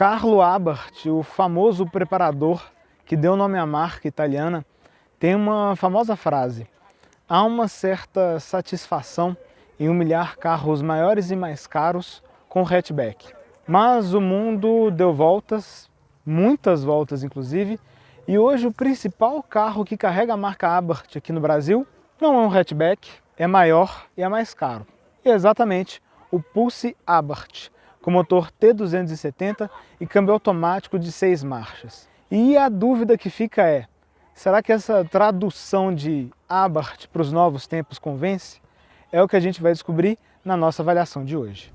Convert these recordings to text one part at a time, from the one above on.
Carlo Abarth, o famoso preparador que deu nome à marca italiana, tem uma famosa frase: há uma certa satisfação em humilhar carros maiores e mais caros com hatchback. Mas o mundo deu voltas, muitas voltas inclusive, e hoje o principal carro que carrega a marca Abarth aqui no Brasil não é um hatchback, é maior e é mais caro. E é exatamente o Pulse Abarth, com motor T270 e câmbio automático de 6 marchas. E a dúvida que fica é: será que essa tradução de Abarth para os novos tempos convence? É o que a gente vai descobrir na nossa avaliação de hoje.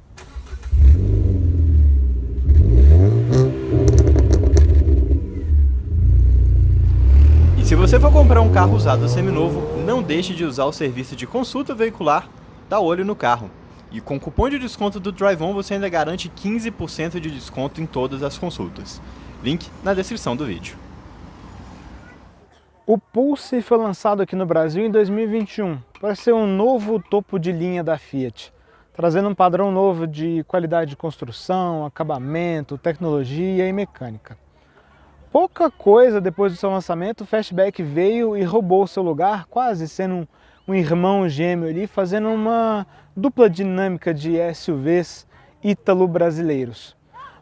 E se você for comprar um carro usado seminovo, não deixe de usar o serviço de consulta veicular Dá Olho no Carro. E com o cupom de desconto do DriveOn você ainda garante 15% de desconto em todas as consultas. Link na descrição do vídeo. O Pulse foi lançado aqui no Brasil em 2021 para ser um novo topo de linha da Fiat, trazendo um padrão novo de qualidade de construção, acabamento, tecnologia e mecânica. Pouca coisa depois do seu lançamento, o Fastback veio e roubou seu lugar, quase sendo um irmão gêmeo ali, fazendo uma dupla dinâmica de SUVs ítalo-brasileiros.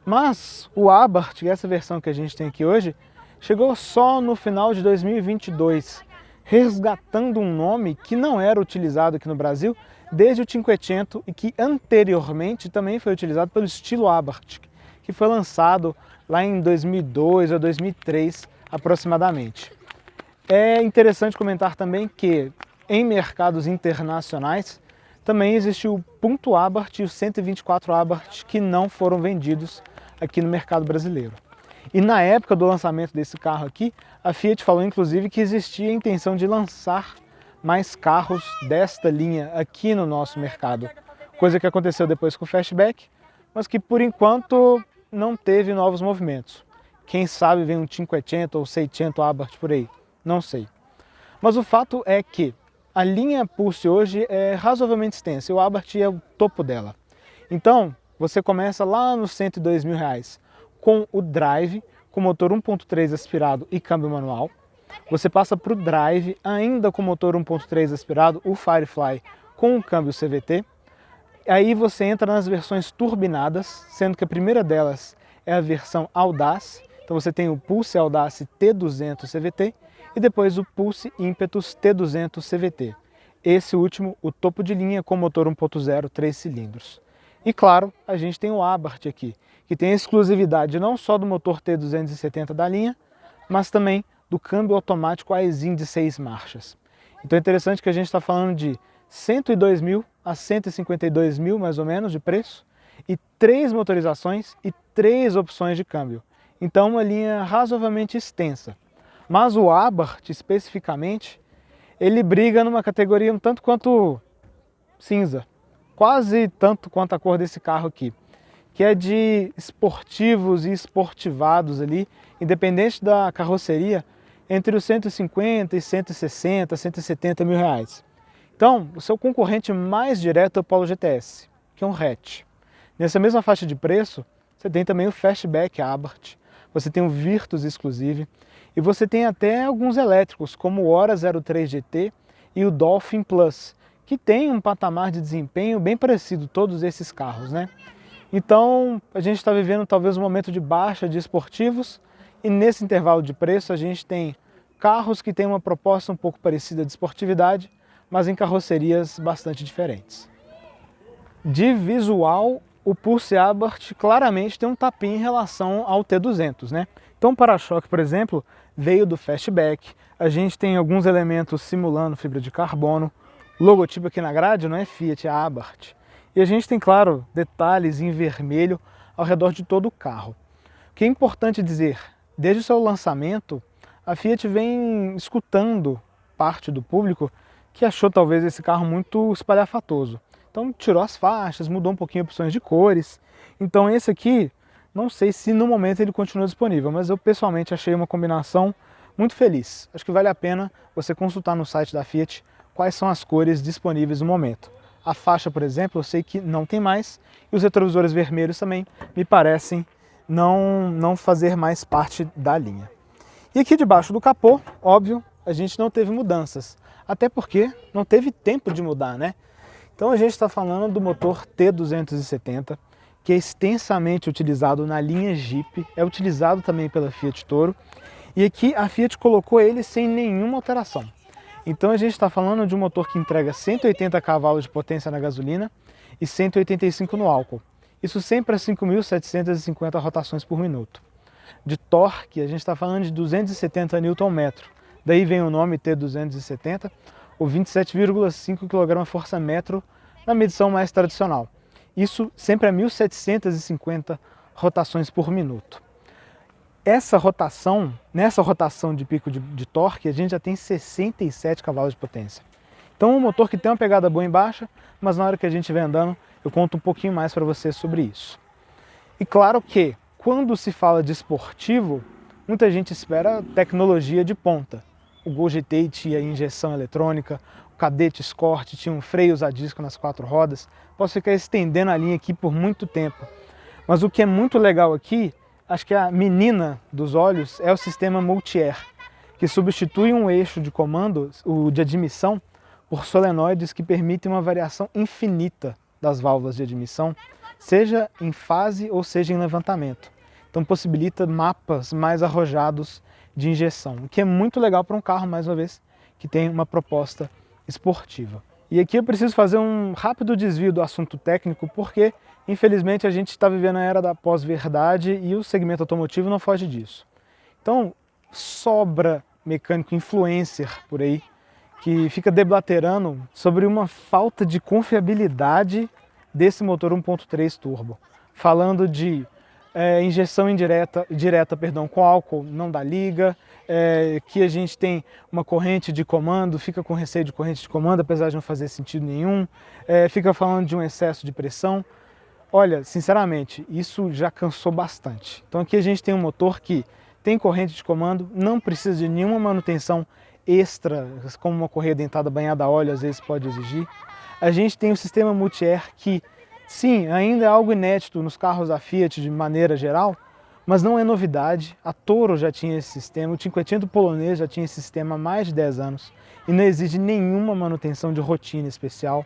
Mas o Abarth, essa versão que a gente tem aqui hoje, chegou só no final de 2022, resgatando um nome que não era utilizado aqui no Brasil desde o Cinquecento e que anteriormente também foi utilizado pelo estilo Abarth, que foi lançado lá em 2002 ou 2003 aproximadamente. É interessante comentar também que em mercados internacionais também existiu o Punto Abarth e o 124 Abarth que não foram vendidos aqui no mercado brasileiro. E na época do lançamento desse carro aqui, a Fiat falou inclusive que existia a intenção de lançar mais carros desta linha aqui no nosso mercado, coisa que aconteceu depois com o Fastback, mas que por enquanto não teve novos movimentos. Quem sabe vem um 500 ou 600 Abarth por aí, não sei. Mas o fato é que a linha Pulse hoje é razoavelmente extensa e o Abarth é o topo dela. Então, você começa lá nos R$102.000 com o Drive, com motor 1.3 aspirado e câmbio manual. Você passa para o Drive, ainda com motor 1.3 aspirado, o Firefly com o câmbio CVT. Aí você entra nas versões turbinadas, sendo que a primeira delas é a versão Audace. Então você tem o Pulse Audace T200 CVT e depois o Pulse Impetus T200 CVT. Esse último, o topo de linha com motor 1.0, 3 cilindros. E claro, a gente tem o Abarth aqui, que tem a exclusividade não só do motor T270 da linha, mas também do câmbio automático AESIM de 6 marchas. Então é interessante que a gente está falando de 102.000 a 152.000 mais ou menos de preço, e 3 motorizações e 3 opções de câmbio. Então uma linha razoavelmente extensa. Mas o Abarth especificamente, ele briga numa categoria um tanto quanto cinza, quase tanto quanto a cor desse carro aqui, que é de esportivos e esportivados ali, independente da carroceria, entre os 150 e 160, 170 mil reais. Então, o seu concorrente mais direto é o Polo GTS, que é um hatch. Nessa mesma faixa de preço, você tem também o Fastback Abarth, você tem o Virtus Exclusive, e você tem até alguns elétricos, como o Hora 03 GT e o Dolphin Plus, que tem um patamar de desempenho bem parecido, todos esses carros, né? Então, a gente está vivendo talvez um momento de baixa de esportivos, e nesse intervalo de preço a gente tem carros que têm uma proposta um pouco parecida de esportividade, mas em carrocerias bastante diferentes. De visual, o Pulse Abarth claramente tem um tapinha em relação ao T200, né? Então o para-choque, por exemplo, veio do Fastback, a gente tem alguns elementos simulando fibra de carbono, o logotipo aqui na grade não é Fiat, é Abarth. E a gente tem, claro, detalhes em vermelho ao redor de todo o carro. O que é importante dizer, desde o seu lançamento, a Fiat vem escutando parte do público que achou talvez esse carro muito espalhafatoso. Então tirou as faixas, mudou um pouquinho opções de cores. Então esse aqui, não sei se no momento ele continua disponível, mas eu pessoalmente achei uma combinação muito feliz. Acho que vale a pena você consultar no site da Fiat quais são as cores disponíveis no momento. A faixa, por exemplo, eu sei que não tem mais, e os retrovisores vermelhos também me parecem não fazer mais parte da linha. E aqui debaixo do capô, óbvio, a gente não teve mudanças, até porque não teve tempo de mudar, né? Então a gente está falando do motor T270, que é extensamente utilizado na linha Jeep, é utilizado também pela Fiat Toro, e aqui a Fiat colocou ele sem nenhuma alteração. Então a gente está falando de um motor que entrega 180 cavalos de potência na gasolina e 185 no álcool. Isso sempre a 5.750 rotações por minuto. De torque, a gente está falando de 270 Nm, daí vem o nome T270, ou 27,5 kgfm na medição mais tradicional. Isso sempre a 1.750 rotações por minuto. Nessa rotação de pico de torque, a gente já tem 67 cavalos de potência. Então um motor que tem uma pegada boa em baixa, mas na hora que a gente estiver andando, eu conto um pouquinho mais para você sobre isso. E claro que, quando se fala de esportivo, muita gente espera tecnologia de ponta. O Gol GT tinha injeção eletrônica, o Cadete Escort tinha freios a disco nas 4 rodas. Posso ficar estendendo a linha aqui por muito tempo. Mas o que é muito legal aqui, acho que a menina dos olhos, é o sistema Multi-Air, que substitui um eixo de comando, o de admissão, por solenoides que permitem uma variação infinita das válvulas de admissão, seja em fase ou seja em levantamento. Então possibilita mapas mais arrojados de injeção, o que é muito legal para um carro, mais uma vez, que tem uma proposta esportiva. E aqui eu preciso fazer um rápido desvio do assunto técnico, porque infelizmente a gente está vivendo a era da pós-verdade e o segmento automotivo não foge disso. Então sobra mecânico influencer por aí, que fica deblaterando sobre uma falta de confiabilidade desse motor 1.3 turbo, falando de injeção direta com álcool não dá liga, que a gente tem uma corrente de comando, fica com receio de corrente de comando, apesar de não fazer sentido nenhum, fica falando de um excesso de pressão. Olha, sinceramente, isso já cansou bastante. Então aqui a gente tem um motor que tem corrente de comando, não precisa de nenhuma manutenção extra, como uma correia dentada banhada a óleo às vezes pode exigir. A gente tem o sistema Multi-Air que, sim, ainda é algo inédito nos carros da Fiat de maneira geral, mas não é novidade. A Toro já tinha esse sistema, o Cinquecento polonês já tinha esse sistema há mais de 10 anos e não exige nenhuma manutenção de rotina especial.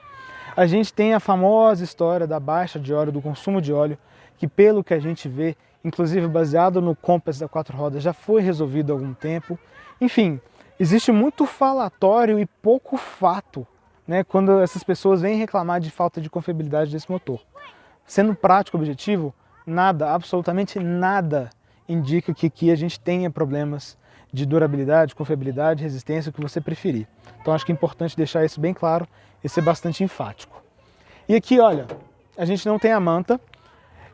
A gente tem a famosa história da baixa de óleo, do consumo de óleo, que pelo que a gente vê, inclusive baseado no Compass da 4 rodas, já foi resolvido há algum tempo. Enfim, existe muito falatório e pouco fato, né, quando essas pessoas vêm reclamar de falta de confiabilidade desse motor. Sendo prático e objetivo, nada, absolutamente nada, indica que aqui a gente tenha problemas de durabilidade, confiabilidade, resistência, o que você preferir. Então acho que é importante deixar isso bem claro e ser bastante enfático. E aqui, olha, a gente não tem a manta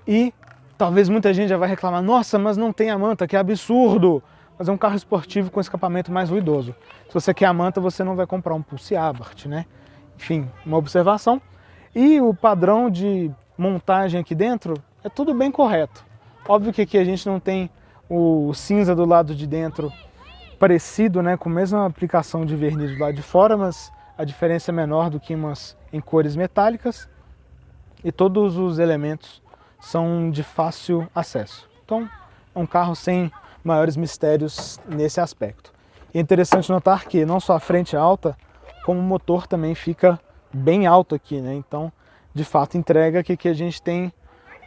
e talvez muita gente já vai reclamar, nossa, mas não tem a manta, que absurdo! Mas é um carro esportivo com escapamento mais ruidoso. Se você quer a manta, você não vai comprar um Pulse Abarth, né? Enfim, uma observação. E o padrão de montagem aqui dentro é tudo bem correto. Óbvio que aqui a gente não tem o cinza do lado de dentro parecido, né, com a mesma aplicação de verniz do lado de fora, mas a diferença é menor do que umas em cores metálicas e todos os elementos são de fácil acesso. Então é um carro sem maiores mistérios nesse aspecto. E é interessante notar que não só a frente é alta, como o motor também fica bem alto aqui, né? Então, de fato, entrega que aqui a gente tem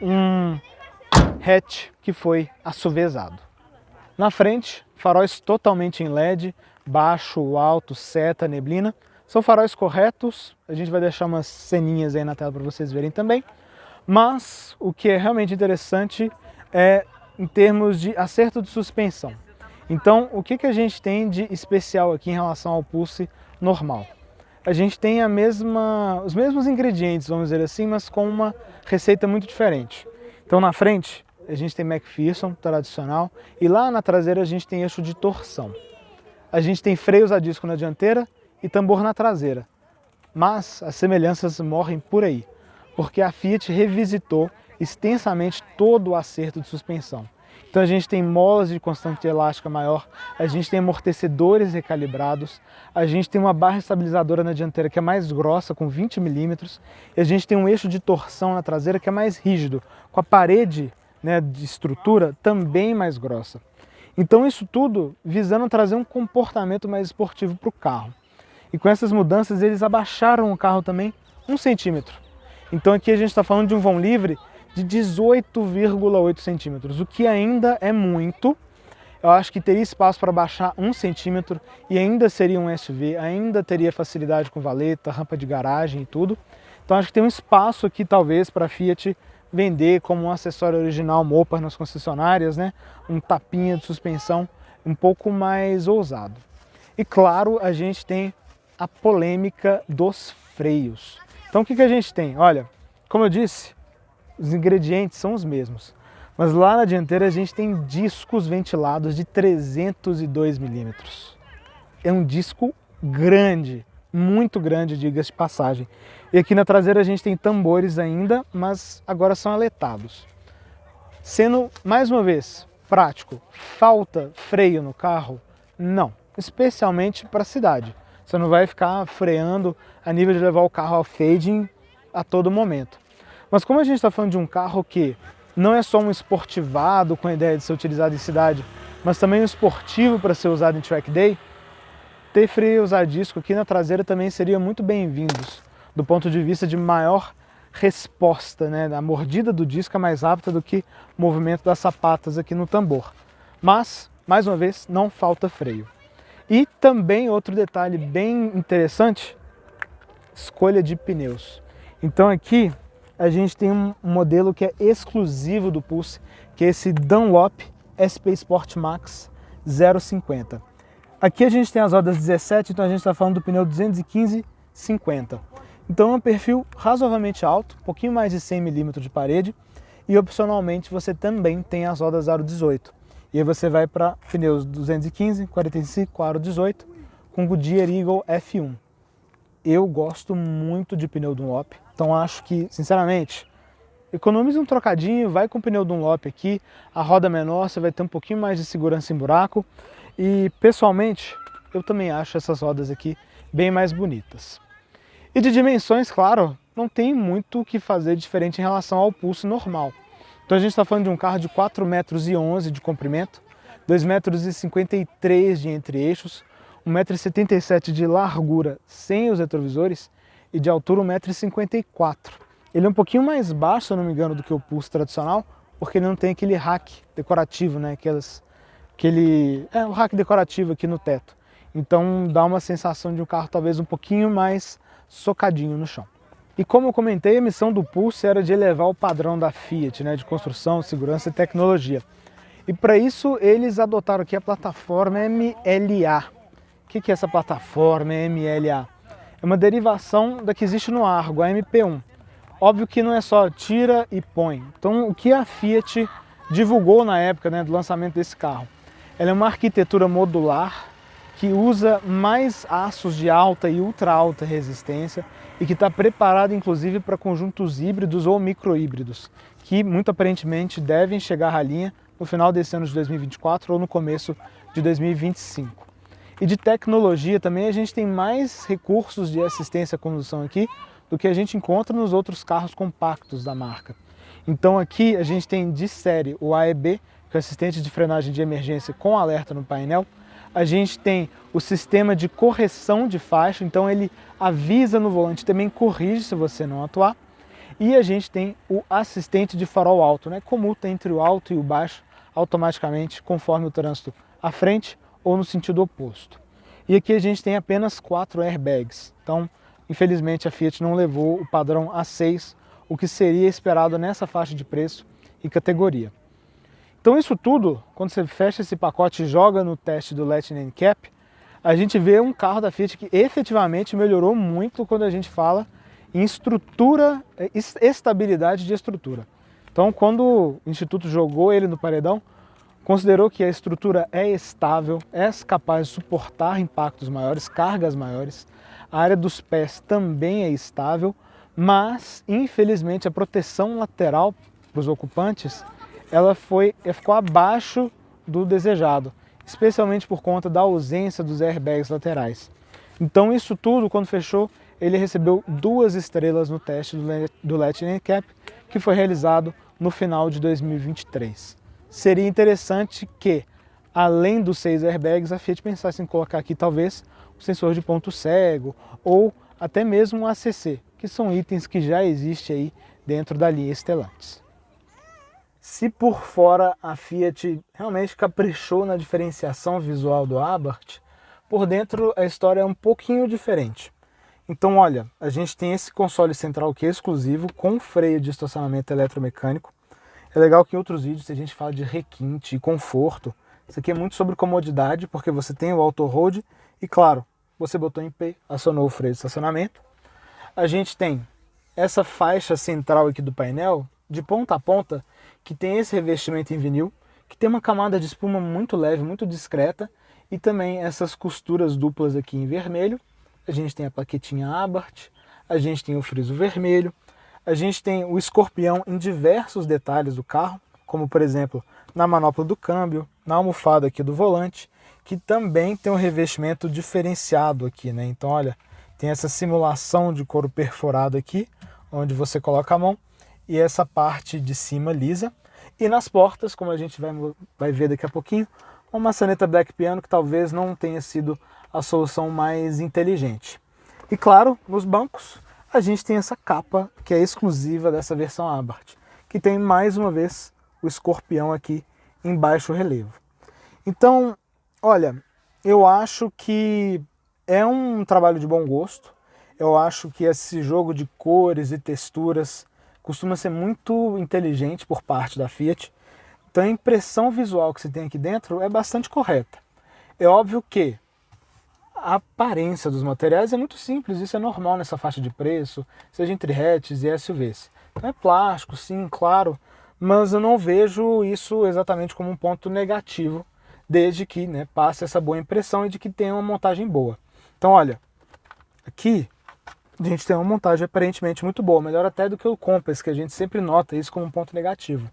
um hatch que foi assovezado. Na frente, faróis totalmente em LED, baixo, alto, seta, neblina. São faróis corretos, a gente vai deixar umas ceninhas aí na tela para vocês verem também. Mas o que é realmente interessante é em termos de acerto de suspensão. Então, o que a gente tem de especial aqui em relação ao Pulse normal? A gente tem os mesmos ingredientes, vamos dizer assim, mas com uma receita muito diferente. Então, na frente, a gente tem McPherson tradicional e lá na traseira a gente tem eixo de torção. A gente tem freios a disco na dianteira e tambor na traseira. Mas as semelhanças morrem por aí, porque a Fiat revisitou extensamente todo o acerto de suspensão. Então a gente tem molas de constante elástica maior, a gente tem amortecedores recalibrados, a gente tem uma barra estabilizadora na dianteira que é mais grossa, com 20 mm, e a gente tem um eixo de torção na traseira que é mais rígido, com a parede né, de estrutura também mais grossa. Então isso tudo visando trazer um comportamento mais esportivo para o carro. E com essas mudanças eles abaixaram o carro também 1 centímetro. Então aqui a gente está falando de um vão livre de 18,8 centímetros, o que ainda é muito. Eu acho que teria espaço para baixar 1 centímetro e ainda seria um SUV, ainda teria facilidade com valeta, rampa de garagem e tudo. Então acho que tem um espaço aqui talvez para a Fiat vender como um acessório original Mopar nas concessionárias, né? Um tapinha de suspensão um pouco mais ousado. E claro, a gente tem a polêmica dos freios. Então o que a gente tem? Olha, como eu disse, os ingredientes são os mesmos. Mas lá na dianteira a gente tem discos ventilados de 302 milímetros. É um disco grande, muito grande, diga-se de passagem. E aqui na traseira a gente tem tambores ainda, mas agora são aletados. Sendo, mais uma vez, prático, falta freio no carro? Não, especialmente para a cidade. Você não vai ficar freando a nível de levar o carro ao fading a todo momento. Mas como a gente está falando de um carro que não é só um esportivado com a ideia de ser utilizado em cidade, mas também um esportivo para ser usado em track day, ter freios a disco aqui na traseira também seria muito bem-vindos, do ponto de vista de maior resposta, né? A mordida do disco é mais rápida do que o movimento das sapatas aqui no tambor. Mas, mais uma vez, não falta freio. E também outro detalhe bem interessante, escolha de pneus. Então aqui a gente tem um modelo que é exclusivo do Pulse, que é esse Dunlop SP Sport Max 050. Aqui a gente tem as rodas 17, então a gente está falando do pneu 215/50. Então é um perfil razoavelmente alto, um pouquinho mais de 100 mm de parede, e opcionalmente você também tem as rodas aro 18. E aí você vai para pneus 215, 45, aro 18, com Goodyear Eagle F1. Eu gosto muito de pneu Dunlop, então acho que, sinceramente, economize um trocadinho, vai com o pneu Dunlop aqui, a roda menor, você vai ter um pouquinho mais de segurança em buraco. E pessoalmente, eu também acho essas rodas aqui bem mais bonitas. E de dimensões, claro, não tem muito o que fazer diferente em relação ao Pulse normal. Então a gente está falando de um carro de 4,11 metros de comprimento, 2,53 metros de entre-eixos, 1,77 m de largura sem os retrovisores e de altura 1,54 m. Ele é um pouquinho mais baixo, se eu não me engano, do que o Pulse tradicional, porque ele não tem aquele rack decorativo, né? O rack decorativo aqui no teto. Então dá uma sensação de um carro talvez um pouquinho mais socadinho no chão. E como eu comentei, a missão do Pulse era de elevar o padrão da Fiat, né, de construção, segurança e tecnologia. E para isso eles adotaram aqui a plataforma MLA. O que é essa plataforma MLA? É uma derivação da que existe no Argo, a MP1. Óbvio que não é só tira e põe. Então o que a Fiat divulgou na época, né, do lançamento desse carro? Ela é uma arquitetura modular que usa mais aços de alta e ultra alta resistência e que está preparada inclusive para conjuntos híbridos ou micro-híbridos, que muito aparentemente devem chegar à linha no final desse ano de 2024 ou no começo de 2025. E de tecnologia também a gente tem mais recursos de assistência à condução aqui do que a gente encontra nos outros carros compactos da marca. Então aqui a gente tem de série o AEB, que é o assistente de frenagem de emergência com alerta no painel. A gente tem o sistema de correção de faixa, então ele avisa no volante, também corrige se você não atuar. E a gente tem o assistente de farol alto, né? Comuta entre o alto e o baixo automaticamente conforme o trânsito à frente ou no sentido oposto. E aqui a gente tem apenas 4 airbags, então infelizmente a Fiat não levou o padrão A6, o que seria esperado nessa faixa de preço e categoria. Então isso tudo, quando você fecha esse pacote e joga no teste do Lightning Cap, a gente vê um carro da Fiat que efetivamente melhorou muito quando a gente fala em estrutura, estabilidade de estrutura. Então quando o Instituto jogou ele no paredão, considerou que a estrutura é estável, é capaz de suportar impactos maiores, cargas maiores, a área dos pés também é estável, mas infelizmente a proteção lateral para os ocupantes ela ficou abaixo do desejado, especialmente por conta da ausência dos airbags laterais. Então isso tudo, quando fechou, ele recebeu 2 estrelas no teste do Lightning Cap, que foi realizado no final de 2023. Seria interessante que, além dos 6 airbags, a Fiat pensasse em colocar aqui talvez o sensor de ponto cego ou até mesmo o ACC, que são itens que já existem aí dentro da linha Stellantis. Se por fora a Fiat realmente caprichou na diferenciação visual do Abarth, por dentro a história é um pouquinho diferente. Então olha, a gente tem esse console central que é exclusivo, com freio de estacionamento eletromecânico. É legal que em outros vídeos a gente fala de requinte e conforto. Isso aqui é muito sobre comodidade, porque você tem o auto hold e claro, você botou em P, acionou o freio de estacionamento. A gente tem essa faixa central aqui do painel, de ponta a ponta, que tem esse revestimento em vinil, que tem uma camada de espuma muito leve, muito discreta, e também essas costuras duplas aqui em vermelho. A gente tem a plaquetinha Abarth, a gente tem o friso vermelho, a gente tem o escorpião em diversos detalhes do carro, como por exemplo na manopla do câmbio, na almofada aqui do volante, que também tem um revestimento diferenciado aqui, né? Então olha, tem essa simulação de couro perfurado aqui, onde você coloca a mão, e essa parte de cima lisa. E nas portas, como a gente vai ver daqui a pouquinho, uma maçaneta Black Piano que talvez não tenha sido a solução mais inteligente. E claro, nos bancos, a gente tem essa capa que é exclusiva dessa versão Abarth, que tem mais uma vez o escorpião aqui em baixo relevo. Então, olha, eu acho que é um trabalho de bom gosto. Eu acho que esse jogo de cores e texturas costuma ser muito inteligente por parte da Fiat. Então a impressão visual que você tem aqui dentro é bastante correta. É óbvio que a aparência dos materiais é muito simples, isso é normal nessa faixa de preço, seja entre hatches e SUVs. Então é plástico, sim, claro, mas eu não vejo isso exatamente como um ponto negativo, desde que passe essa boa impressão e de que tenha uma montagem boa. Então olha, aqui a gente tem uma montagem aparentemente muito boa, melhor até do que o Compass, que a gente sempre nota isso como um ponto negativo.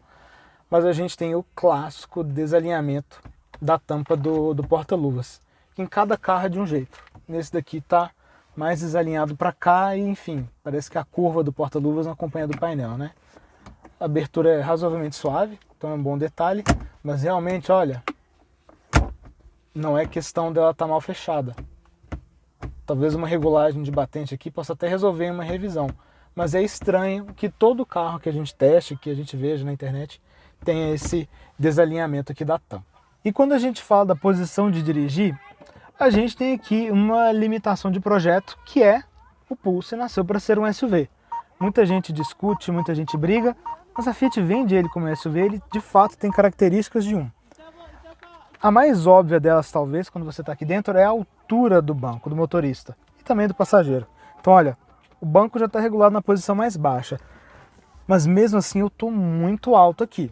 Mas a gente tem o clássico desalinhamento da tampa do porta-luvas. Em cada carro é de um jeito. Nesse daqui tá mais desalinhado para cá e enfim, parece que a curva do porta-luvas não acompanha do painel, né? A abertura é razoavelmente suave, então é um bom detalhe, mas realmente, olha, não é questão dela estar mal fechada. Talvez uma regulagem de batente aqui possa até resolver em uma revisão, mas é estranho que todo carro que a gente teste, que a gente veja na internet, tenha esse desalinhamento aqui da tampa. E quando a gente fala da posição de dirigir, a gente tem aqui uma limitação de projeto, que é o Pulse nasceu para ser um SUV. Muita gente discute, muita gente briga, mas a Fiat vende ele como SUV, ele de fato tem características de um. A mais óbvia delas, talvez, quando você está aqui dentro, é a altura do banco, do motorista e também do passageiro. Então olha, o banco já está regulado na posição mais baixa, mas mesmo assim eu estou muito alto aqui.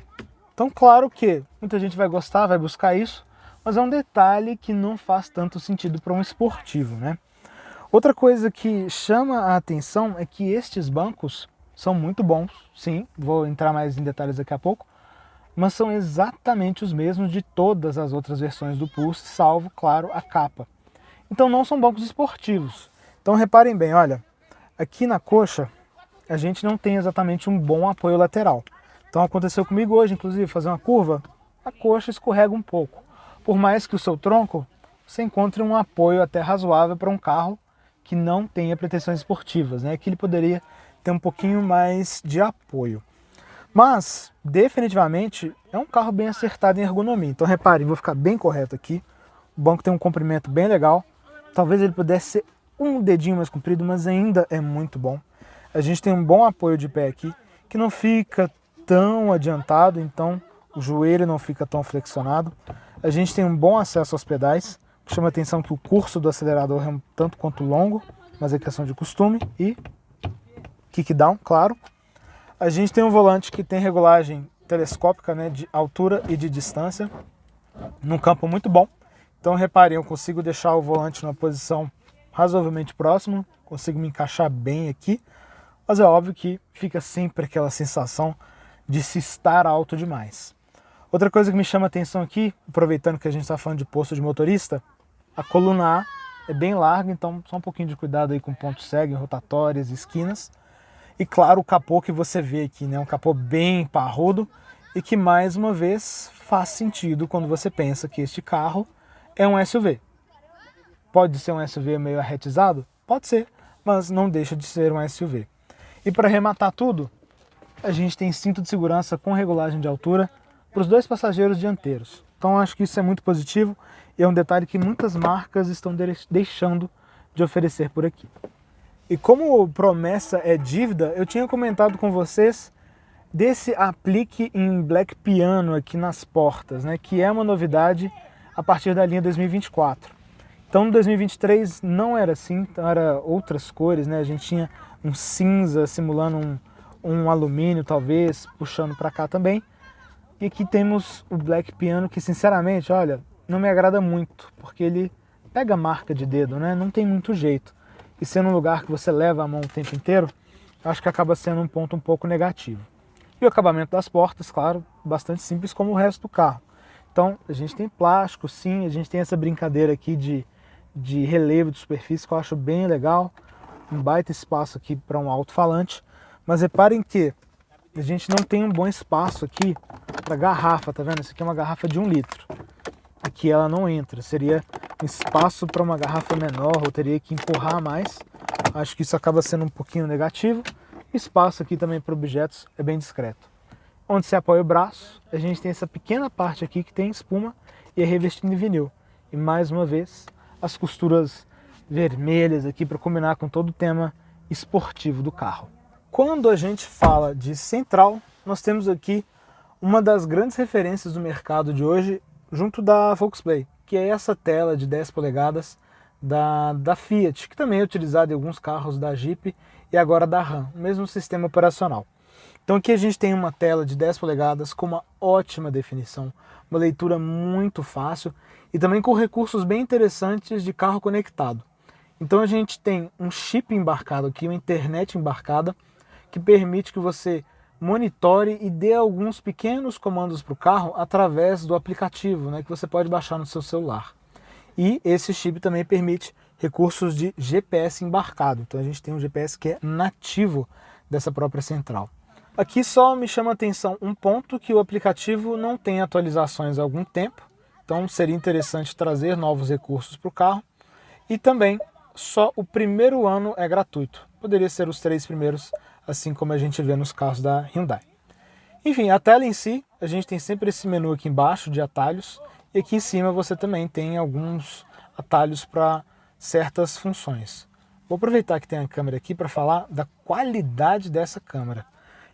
Então claro que muita gente vai gostar, vai buscar isso, mas é um detalhe que não faz tanto sentido para um esportivo, né? Outra coisa que chama a atenção é que estes bancos são muito bons, sim, vou entrar mais em detalhes daqui a pouco, mas são exatamente os mesmos de todas as outras versões do Pulse, salvo, claro, a capa. Então não são bancos esportivos. Então reparem bem, olha, aqui na coxa a gente não tem exatamente um bom apoio lateral. Então aconteceu comigo hoje, inclusive, fazer uma curva, a coxa escorrega um pouco. Por mais que o seu tronco, você encontre um apoio até razoável para um carro que não tenha pretensões esportivas, né? Que ele poderia ter um pouquinho mais de apoio. Mas, definitivamente, é um carro bem acertado em ergonomia. Então reparem, vou ficar bem correto aqui. O banco tem um comprimento bem legal. Talvez ele pudesse ser um dedinho mais comprido, mas ainda é muito bom. A gente tem um bom apoio de pé aqui, que não fica tão adiantado, então o joelho não fica tão flexionado. A gente tem um bom acesso aos pedais, que chama a atenção que o curso do acelerador é um tanto quanto longo, mas é questão de costume, e kickdown, claro. A gente tem um volante que tem regulagem telescópica, né, de altura e de distância, num campo muito bom. Então reparem, eu consigo deixar o volante numa posição razoavelmente próxima, consigo me encaixar bem aqui, mas é óbvio que fica sempre aquela sensação de se estar alto demais. Outra coisa que me chama a atenção aqui, aproveitando que a gente está falando de posto de motorista, a coluna A é bem larga, então só um pouquinho de cuidado aí com ponto cego, rotatórias, esquinas. E claro, o capô que você vê aqui, né, um capô bem parrudo e que mais uma vez faz sentido quando você pensa que este carro é um SUV. Pode ser um SUV meio arretizado? Pode ser, mas não deixa de ser um SUV. E para arrematar tudo, a gente tem cinto de segurança com regulagem de altura para os 2 passageiros dianteiros. Então acho que isso é muito positivo e é um detalhe que muitas marcas estão deixando de oferecer por aqui. E como promessa é dívida, eu tinha comentado com vocês desse aplique em Black Piano aqui nas portas, né, que é uma novidade a partir da linha 2024. Então, no 2023 não era assim, então era outras cores, né? A gente tinha um cinza simulando um alumínio, talvez, puxando para cá também. E aqui temos o Black Piano, que sinceramente, olha, não me agrada muito, porque ele pega marca de dedo, né? Não tem muito jeito. E sendo um lugar que você leva a mão o tempo inteiro, acho que acaba sendo um ponto um pouco negativo. E o acabamento das portas, claro, bastante simples como o resto do carro. Então, a gente tem plástico, sim, a gente tem essa brincadeira aqui de relevo de superfície que eu acho bem legal. Um baita espaço aqui para um alto-falante. Mas reparem que a gente não tem um bom espaço aqui para garrafa, tá vendo? Isso aqui é uma garrafa de 1 litro. Aqui ela não entra, seria um espaço para uma garrafa menor, eu teria que empurrar mais. Acho que isso acaba sendo um pouquinho negativo. O espaço aqui também para objetos é bem discreto. Onde se apoia o braço, a gente tem essa pequena parte aqui que tem espuma e é revestido em vinil. E mais uma vez, as costuras vermelhas aqui para combinar com todo o tema esportivo do carro. Quando a gente fala de central, nós temos aqui uma das grandes referências do mercado de hoje, junto da Volksplay, que é essa tela de 10 polegadas da Fiat, que também é utilizada em alguns carros da Jeep e agora da Ram, o mesmo sistema operacional. Então aqui a gente tem uma tela de 10 polegadas com uma ótima definição, uma leitura muito fácil e também com recursos bem interessantes de carro conectado. Então a gente tem um chip embarcado aqui, uma internet embarcada, que permite que você monitore e dê alguns pequenos comandos para o carro através do aplicativo, né, que você pode baixar no seu celular. E esse chip também permite recursos de GPS embarcado. Então a gente tem um GPS que é nativo dessa própria central. Aqui só me chama a atenção um ponto, que o aplicativo não tem atualizações há algum tempo, então seria interessante trazer novos recursos para o carro. E também só o primeiro ano é gratuito, poderia ser os 3 primeiros, assim como a gente vê nos carros da Hyundai. Enfim, a tela em si, a gente tem sempre esse menu aqui embaixo de atalhos, e aqui em cima você também tem alguns atalhos para certas funções. Vou aproveitar que tem a câmera aqui para falar da qualidade dessa câmera.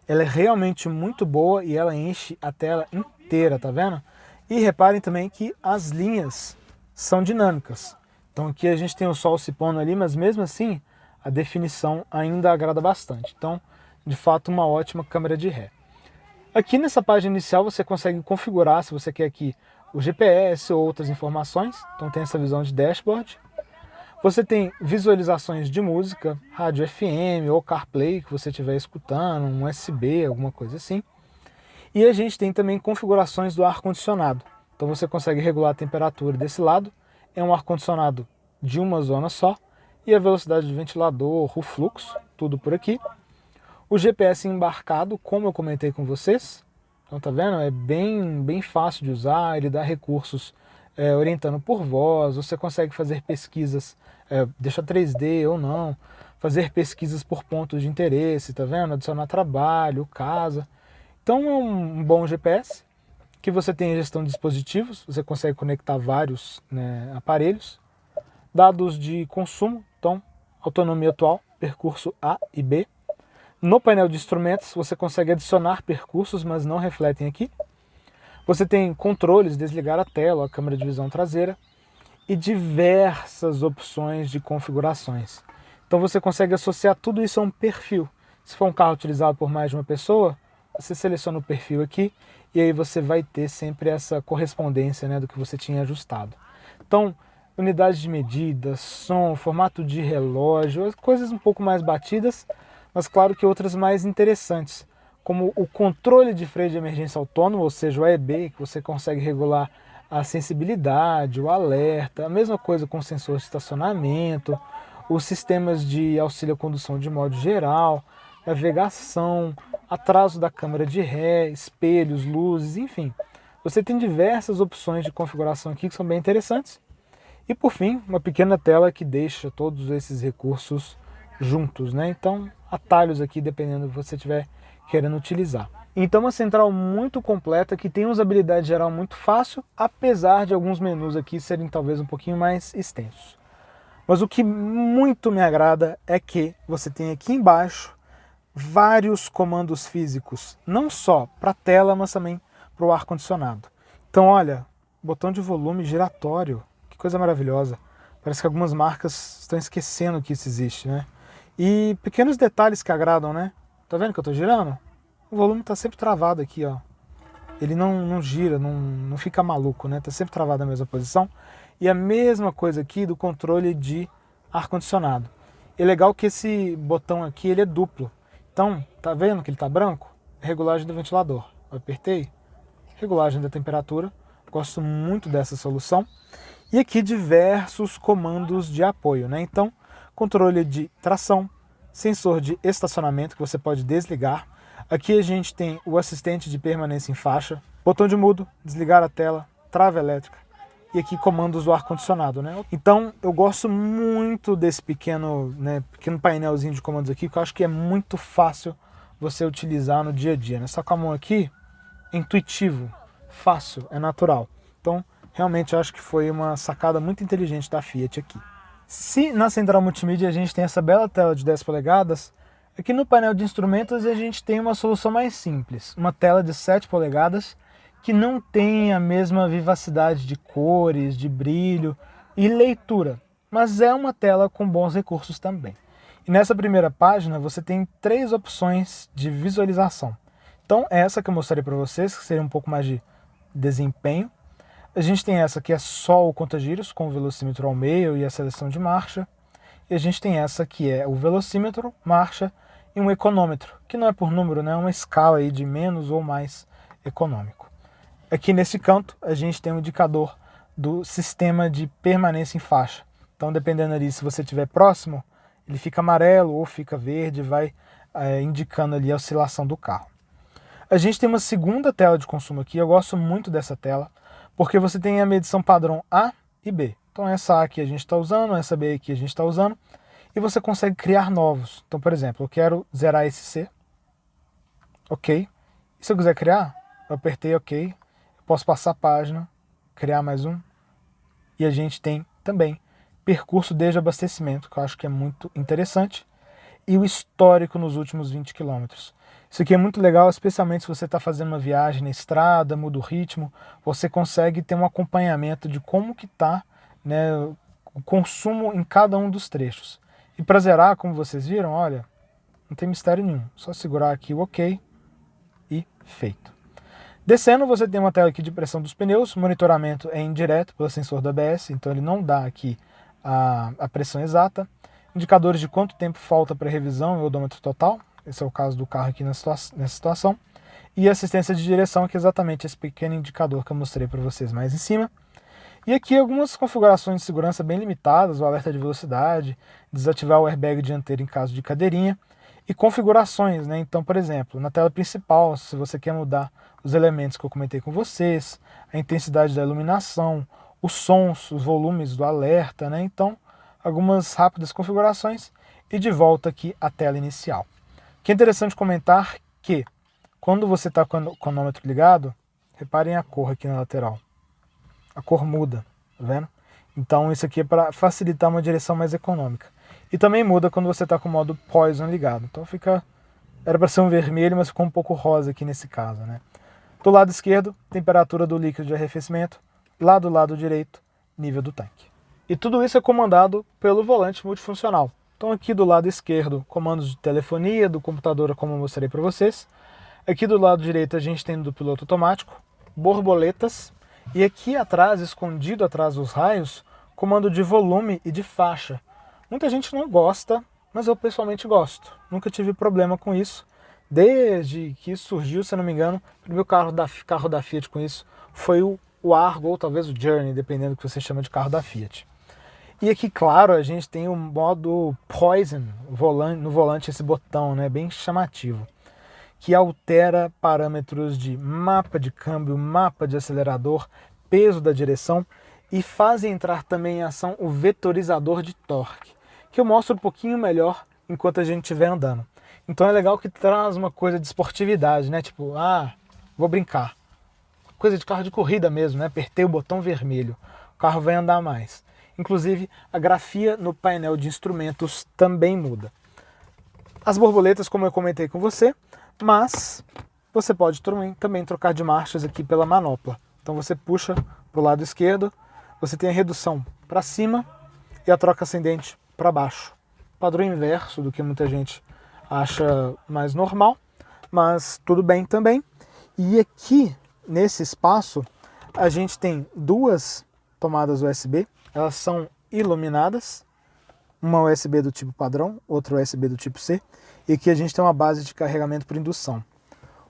Ela é realmente muito boa e ela enche a tela inteira, tá vendo? E reparem também que as linhas são dinâmicas. Então aqui a gente tem o sol se pondo ali, mas mesmo assim a definição ainda agrada bastante. Então, de fato, uma ótima câmera de ré. Aqui nessa página inicial você consegue configurar, se você quer aqui, o GPS ou outras informações. Então tem essa visão de dashboard. Você tem visualizações de música, rádio FM ou CarPlay que você estiver escutando, um USB, alguma coisa assim. E a gente tem também configurações do ar-condicionado. Então você consegue regular a temperatura desse lado. É um ar-condicionado de uma zona só. E a velocidade de ventilador, o fluxo, tudo por aqui. O GPS embarcado, como eu comentei com vocês. Então tá vendo? É bem fácil de usar, ele dá recursos orientando por voz, você consegue fazer pesquisas, deixar 3D ou não, fazer pesquisas por pontos de interesse, tá vendo? Adicionar trabalho, casa. Então é um bom GPS, que você tem a gestão de dispositivos, você consegue conectar vários, né, aparelhos. Dados de consumo, então autonomia atual, percurso A e B. No painel de instrumentos você consegue adicionar percursos, mas não refletem aqui. Você tem controles, desligar a tela, a câmera de visão traseira e diversas opções de configurações. Então você consegue associar tudo isso a um perfil. Se for um carro utilizado por mais de uma pessoa, você seleciona o perfil aqui e aí você vai ter sempre essa correspondência, né, do que você tinha ajustado. Então, unidade de medida, som, formato de relógio, coisas um pouco mais batidas, mas claro que outras mais interessantes, como o controle de freio de emergência autônomo, ou seja, o AEB, que você consegue regular a sensibilidade, o alerta, a mesma coisa com o sensor de estacionamento, os sistemas de auxílio à condução de modo geral, navegação, atraso da câmera de ré, espelhos, luzes, enfim. Você tem diversas opções de configuração aqui que são bem interessantes. E por fim, uma pequena tela que deixa todos esses recursos juntos, né? Então, atalhos aqui dependendo do que você estiver querendo utilizar. Então, uma central muito completa que tem usabilidade geral muito fácil, apesar de alguns menus aqui serem talvez um pouquinho mais extensos. Mas o que muito me agrada é que você tem aqui embaixo vários comandos físicos, não só para a tela, mas também para o ar-condicionado. Então, olha, botão de volume giratório, que coisa maravilhosa. Parece que algumas marcas estão esquecendo que isso existe, né? E pequenos detalhes que agradam, né? Tá vendo que eu tô girando? O volume tá sempre travado aqui, ó. Ele não gira, não fica maluco, né? Tá sempre travado na mesma posição. E a mesma coisa aqui do controle de ar-condicionado. É legal que esse botão aqui, ele é duplo. Então, tá vendo que ele tá branco? Regulagem do ventilador. Eu apertei. Regulagem da temperatura. Gosto muito dessa solução. E aqui diversos comandos de apoio, né? Então, controle de tração, sensor de estacionamento que você pode desligar. Aqui a gente tem o assistente de permanência em faixa, botão de mudo, desligar a tela, trava elétrica e aqui comandos do ar-condicionado, né? Então eu gosto muito desse pequeno painelzinho de comandos aqui, que eu acho que é muito fácil você utilizar no dia a dia, né? Só com a mão aqui, é intuitivo, fácil, é natural. Então realmente eu acho que foi uma sacada muito inteligente da Fiat aqui. Se na central multimídia a gente tem essa bela tela de 10 polegadas, aqui no painel de instrumentos a gente tem uma solução mais simples, uma tela de 7 polegadas que não tem a mesma vivacidade de cores, de brilho e leitura, mas é uma tela com bons recursos também. E nessa primeira página você tem 3 opções de visualização. Então essa que eu mostrei para vocês, que seria um pouco mais de desempenho. A gente tem essa que é só o conta-giros, com o velocímetro ao meio e a seleção de marcha. E a gente tem essa que é o velocímetro, marcha e um econômetro, que não é por número, né? É uma escala aí de menos ou mais econômico. Aqui nesse canto a gente tem o indicador do sistema de permanência em faixa. Então dependendo ali se você estiver próximo, ele fica amarelo ou fica verde, vai indicando ali a oscilação do carro. A gente tem uma segunda tela de consumo aqui, eu gosto muito dessa tela, porque você tem a medição padrão A e B. Então essa A aqui a gente está usando, essa B aqui a gente está usando, e você consegue criar novos. Então, por exemplo, eu quero zerar esse C, ok. E se eu quiser criar, eu apertei ok, eu posso passar a página, criar mais um, e a gente tem também percurso desde abastecimento, que eu acho que é muito interessante, e o histórico nos últimos 20 km. Isso aqui é muito legal, especialmente se você está fazendo uma viagem na estrada, muda o ritmo, você consegue ter um acompanhamento de como que está, né, o consumo em cada um dos trechos. E para zerar, como vocês viram, olha, não tem mistério nenhum, só segurar aqui o OK e feito. Descendo, você tem uma tela aqui de pressão dos pneus, monitoramento é indireto pelo sensor da ABS, então ele não dá aqui a pressão exata. Indicadores de quanto tempo falta para revisão e odômetro total. Esse é o caso do carro aqui nessa situação. E assistência de direção, que é exatamente esse pequeno indicador que eu mostrei para vocês mais em cima. E aqui algumas configurações de segurança bem limitadas, o alerta de velocidade, desativar o airbag dianteiro em caso de cadeirinha, e configurações, né? Então, por exemplo, na tela principal, se você quer mudar os elementos que eu comentei com vocês, a intensidade da iluminação, os sons, os volumes do alerta, né? Então, algumas rápidas configurações e de volta aqui à tela inicial. O que é interessante comentar que quando você está com o cronômetro ligado, reparem a cor aqui na lateral. A cor muda, tá vendo? Então isso aqui é para facilitar uma direção mais econômica. E também muda quando você está com o modo Poison ligado. Então era para ser um vermelho, mas ficou um pouco rosa aqui nesse caso, né? Do lado esquerdo, temperatura do líquido de arrefecimento. Lá do lado direito, nível do tanque. E tudo isso é comandado pelo volante multifuncional. Então aqui do lado esquerdo, comandos de telefonia, do computador, como eu mostrei para vocês. Aqui do lado direito a gente tem do piloto automático, borboletas. E aqui atrás, escondido atrás dos raios, comando de volume e de faixa. Muita gente não gosta, mas eu pessoalmente gosto. Nunca tive problema com isso. Desde que isso surgiu, se eu não me engano, o primeiro carro da Fiat com isso foi o Argo ou talvez o Journey, dependendo do que você chama de carro da Fiat. E aqui, claro, a gente tem o modo Poison no volante, esse botão, né, bem chamativo, que altera parâmetros de mapa de câmbio, mapa de acelerador, peso da direção e faz entrar também em ação o vetorizador de torque, que eu mostro um pouquinho melhor enquanto a gente estiver andando. Então é legal que traz uma coisa de esportividade, né? Tipo, vou brincar. Coisa de carro de corrida mesmo, né? Apertei o botão vermelho, o carro vai andar mais. Inclusive, a grafia no painel de instrumentos também muda. As borboletas, como eu comentei com você, mas você pode também trocar de marchas aqui pela manopla. Então você puxa para o lado esquerdo, você tem a redução para cima e a troca ascendente para baixo. Padrão inverso do que muita gente acha mais normal, mas tudo bem também. E aqui, nesse espaço, a gente tem duas tomadas USB, elas são iluminadas, uma USB do tipo padrão, outra USB do tipo C, e aqui a gente tem uma base de carregamento por indução.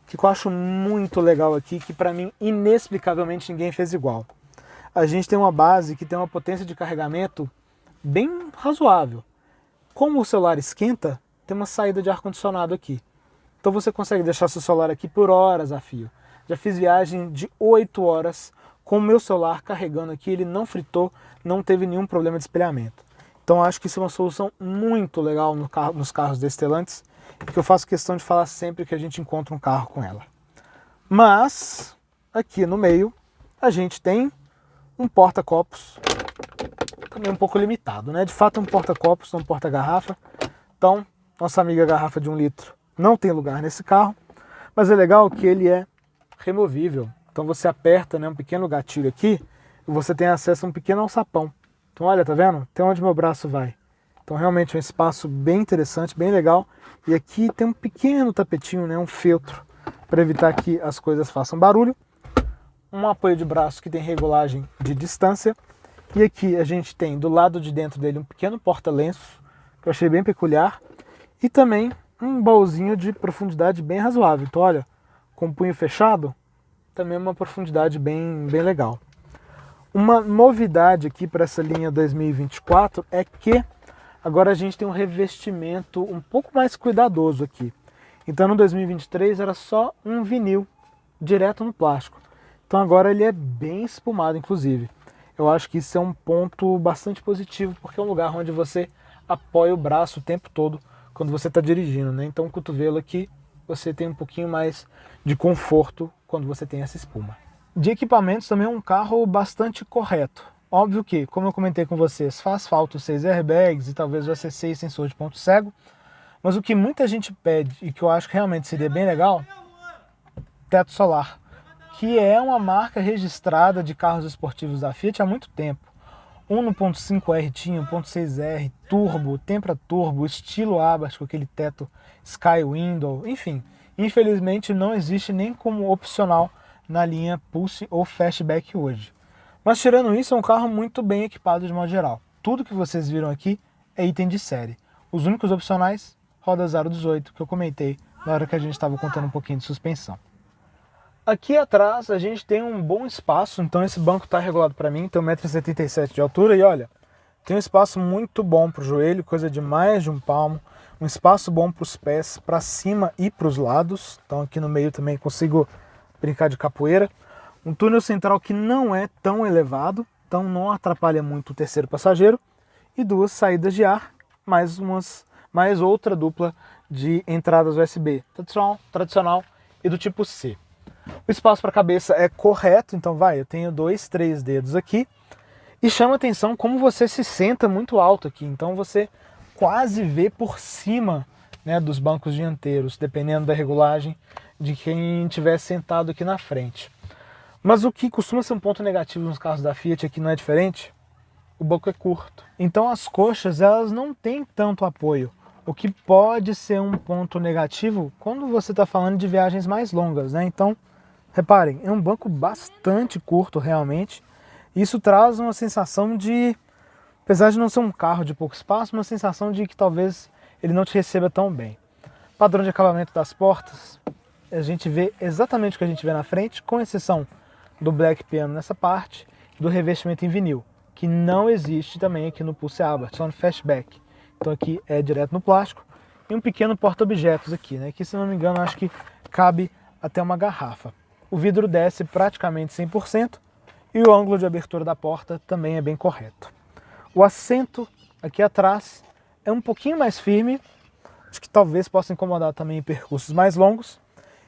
O que eu acho muito legal aqui, que para mim inexplicavelmente ninguém fez igual. A gente tem uma base que tem uma potência de carregamento bem razoável. Como o celular esquenta, tem uma saída de ar-condicionado aqui. Então você consegue deixar seu celular aqui por horas a fio. Já fiz viagem de 8 horas com o meu celular carregando aqui, ele não fritou, não teve nenhum problema de espelhamento. Então acho que isso é uma solução muito legal nos carros da Stellantis, que eu faço questão de falar sempre que a gente encontra um carro com ela. Mas, aqui no meio, a gente tem um porta-copos, também um pouco limitado, né? De fato é um porta-copos, não um porta-garrafa. Então, nossa amiga garrafa de 1 litro não tem lugar nesse carro, mas é legal que ele é removível. Então você aperta, né, um pequeno gatilho aqui e você tem acesso a um pequeno alçapão. Então olha, tá vendo? Até onde meu braço vai. Então realmente é um espaço bem interessante, bem legal. E aqui tem um pequeno tapetinho, né, um feltro, para evitar que as coisas façam barulho. Um apoio de braço que tem regulagem de distância. E aqui a gente tem do lado de dentro dele um pequeno porta-lenços, que eu achei bem peculiar. E também um baúzinho de profundidade bem razoável. Então olha, com o punho fechado, também uma profundidade bem legal. Uma novidade aqui para essa linha 2024 é que agora a gente tem um revestimento um pouco mais cuidadoso aqui. Então no 2023 era só um vinil direto no plástico. Então agora ele é bem espumado, inclusive. Eu acho que isso é um ponto bastante positivo, porque é um lugar onde você apoia o braço o tempo todo quando você está dirigindo, né? Então o cotovelo aqui você tem um pouquinho mais de conforto quando você tem essa espuma. De equipamentos também é um carro bastante correto. Óbvio que, como eu comentei com vocês, faz falta os 6 airbags e talvez o ACC e sensor de ponto cego, mas o que muita gente pede e que eu acho que realmente seria bem legal, teto solar, que é uma marca registrada de carros esportivos da Fiat há muito tempo. Um no 1.5R tinha, 1.6R, turbo, Tempra turbo, estilo Abarth com aquele teto Sky Window, enfim. Infelizmente não existe nem como opcional na linha Pulse ou Fastback hoje. Mas tirando isso, é um carro muito bem equipado de modo geral. Tudo que vocês viram aqui é item de série. Os únicos opcionais, roda 018, que eu comentei na hora que a gente estava contando um pouquinho de suspensão. Aqui atrás a gente tem um bom espaço, então esse banco está regulado para mim, tem 1,77 m de altura e olha, tem um espaço muito bom para o joelho, coisa de mais de 1 palmo, um espaço bom para os pés, para cima e para os lados, então aqui no meio também consigo brincar de capoeira. Um túnel central que não é tão elevado, então não atrapalha muito o terceiro passageiro, e 2 saídas de ar, mais outra dupla de entradas USB tradicional e do tipo C. O espaço para a cabeça é correto, então eu tenho 2, 3 dedos aqui. E chama atenção como você se senta muito alto aqui, então você quase vê por cima, né, dos bancos dianteiros, dependendo da regulagem de quem estiver sentado aqui na frente. Mas o que costuma ser um ponto negativo nos carros da Fiat aqui não é diferente, o banco é curto. Então as coxas elas não têm tanto apoio, o que pode ser um ponto negativo quando você está falando de viagens mais longas, né? Então, reparem, é um banco bastante curto realmente. Isso traz uma sensação de, apesar de não ser um carro de pouco espaço, uma sensação de que talvez ele não te receba tão bem. Padrão de acabamento das portas, a gente vê exatamente o que a gente vê na frente, com exceção do black piano nessa parte, do revestimento em vinil, que não existe também aqui no Pulse Abarth, só no Fastback. Então aqui é direto no plástico. E um pequeno porta-objetos aqui, né? Que se não me engano acho que cabe até uma garrafa. O vidro desce praticamente 100% e o ângulo de abertura da porta também é bem correto. O assento aqui atrás é um pouquinho mais firme, acho que talvez possa incomodar também em percursos mais longos.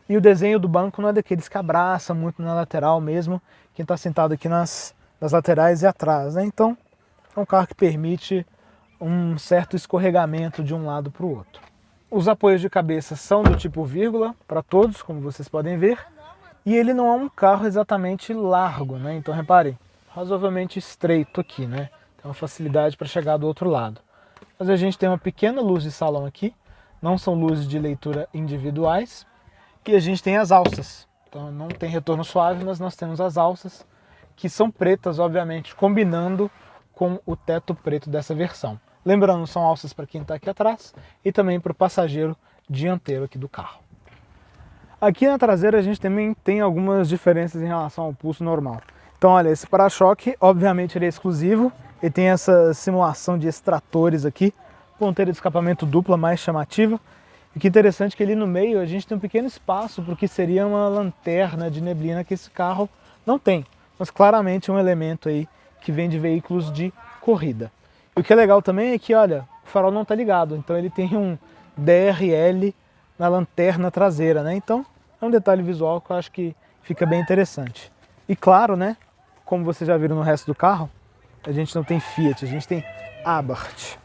E o desenho do banco não é daqueles que abraça muito na lateral mesmo, quem está sentado aqui nas laterais e atrás, né? Então é um carro que permite um certo escorregamento de um lado para o outro. Os apoios de cabeça são do tipo vírgula para todos, como vocês podem ver, e ele não é um carro exatamente largo, né? Então reparem, razoavelmente estreito aqui, né? Tem uma facilidade para chegar do outro lado. Mas a gente tem uma pequena luz de salão aqui, não são luzes de leitura individuais, e a gente tem as alças. Então não tem retorno suave, mas nós temos as alças, que são pretas, obviamente, combinando com o teto preto dessa versão. Lembrando, são alças para quem está aqui atrás e também para o passageiro dianteiro aqui do carro. Aqui na traseira a gente também tem algumas diferenças em relação ao Pulse normal. Então olha, esse para-choque obviamente ele é exclusivo, ele tem essa simulação de extratores aqui, ponteira de escapamento dupla mais chamativa. E que interessante que ali no meio a gente tem um pequeno espaço para o que seria uma lanterna de neblina que esse carro não tem, mas claramente é um elemento aí que vem de veículos de corrida. E o que é legal também é que, olha, o farol não está ligado, então ele tem um DRL na lanterna traseira, né? Então é um detalhe visual que eu acho que fica bem interessante. E claro, né, como vocês já viram no resto do carro, a gente não tem Fiat, a gente tem Abarth.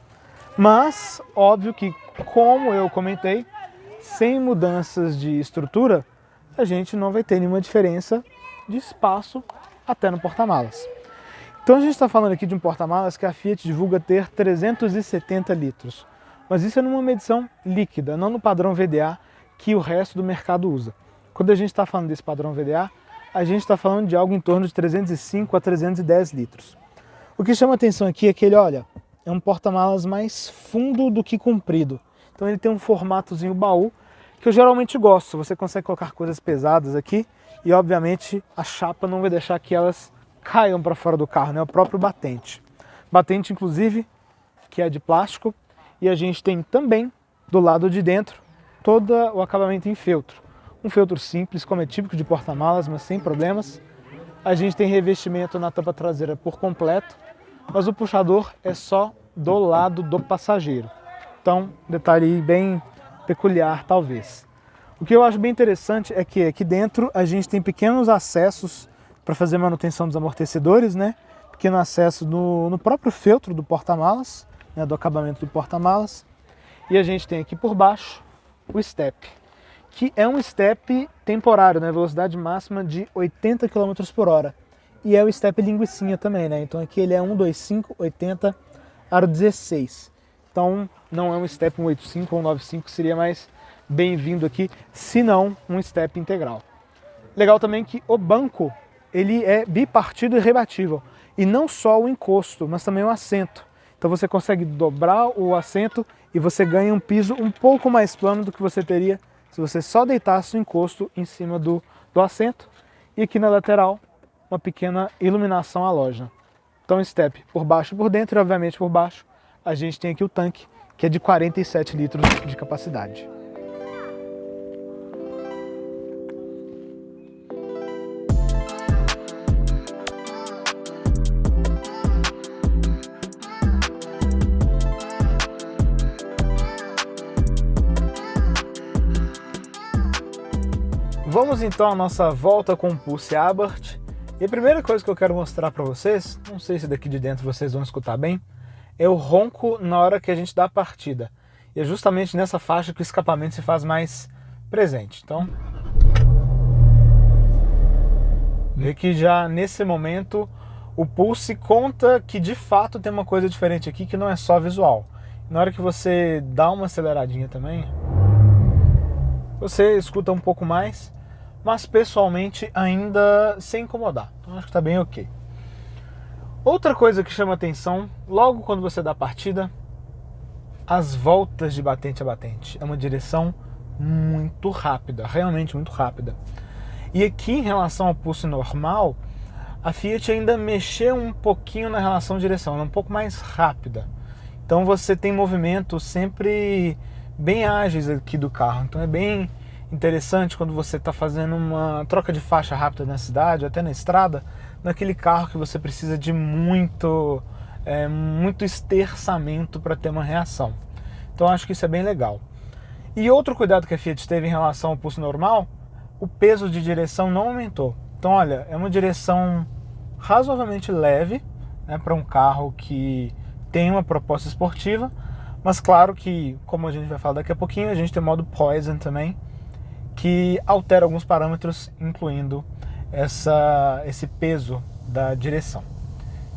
Mas, óbvio que, como eu comentei, sem mudanças de estrutura, a gente não vai ter nenhuma diferença de espaço até no porta-malas. Então a gente está falando aqui de um porta-malas que a Fiat divulga ter 370 litros. Mas isso é numa medição líquida, não no padrão VDA que o resto do mercado usa. Quando a gente está falando desse padrão VDA, a gente está falando de algo em torno de 305 a 310 litros. O que chama atenção aqui é que ele, olha, é um porta-malas mais fundo do que comprido. Então ele tem um formatozinho baú que eu geralmente gosto. Você consegue colocar coisas pesadas aqui e obviamente a chapa não vai deixar que elas caiam para fora do carro, né? O próprio batente. Batente inclusive que é de plástico e a gente tem também do lado de dentro todo o acabamento em feltro. Um feltro simples, como é típico de porta-malas, mas sem problemas. A gente tem revestimento na tampa traseira por completo, mas o puxador é só do lado do passageiro. Então, detalhe bem peculiar talvez. O que eu acho bem interessante é que aqui dentro a gente tem pequenos acessos para fazer manutenção dos amortecedores, né? Pequeno acesso no próprio feltro do porta-malas, né? Do acabamento do porta-malas. E a gente tem aqui por baixo o step, que é um step temporário, né? Velocidade máxima de 80 km por hora. E é o step linguicinha também, né? Então aqui ele é 125, 80, aro 16. Então não é um step 185 ou 195, seria mais bem-vindo aqui, se não um step integral. Legal também que o banco, ele é bipartido e rebatível. E não só o encosto, mas também o assento. Então você consegue dobrar o assento e você ganha um piso um pouco mais plano do que você teria se você só deitasse o encosto em cima do assento. E aqui na lateral, uma pequena iluminação halógena. Então step por baixo e por dentro, e obviamente por baixo a gente tem aqui o tanque, que é de 47 litros de capacidade. Vamos então à nossa volta com o Pulse Abarth. E a primeira coisa que eu quero mostrar para vocês, não sei se daqui de dentro vocês vão escutar bem, é o ronco na hora que a gente dá a partida. E é justamente nessa faixa que o escapamento se faz mais presente. Então, vê que já nesse momento o Pulse conta que de fato tem uma coisa diferente aqui que não é só visual. Na hora que você dá uma aceleradinha também, você escuta um pouco mais, mas pessoalmente ainda sem incomodar. Então acho que está bem ok. Outra coisa que chama atenção, logo quando você dá a partida, as voltas de batente a batente. É uma direção muito rápida, realmente muito rápida. E aqui em relação ao Pulse normal, a Fiat ainda mexeu um pouquinho na relação direção, ela é um pouco mais rápida. Então você tem movimentos sempre bem ágeis aqui do carro. Então é bem interessante quando você está fazendo uma troca de faixa rápida na cidade, até na estrada, naquele carro que você precisa de muito esterçamento para ter uma reação. Então acho que isso é bem legal. E outro cuidado que a Fiat teve em relação ao pulso normal, o peso de direção não aumentou. Então olha, é uma direção razoavelmente leve, né, para um carro que tem uma proposta esportiva, mas claro que, como a gente vai falar daqui a pouquinho, a gente tem o modo Poison também, que altera alguns parâmetros, incluindo esse peso da direção.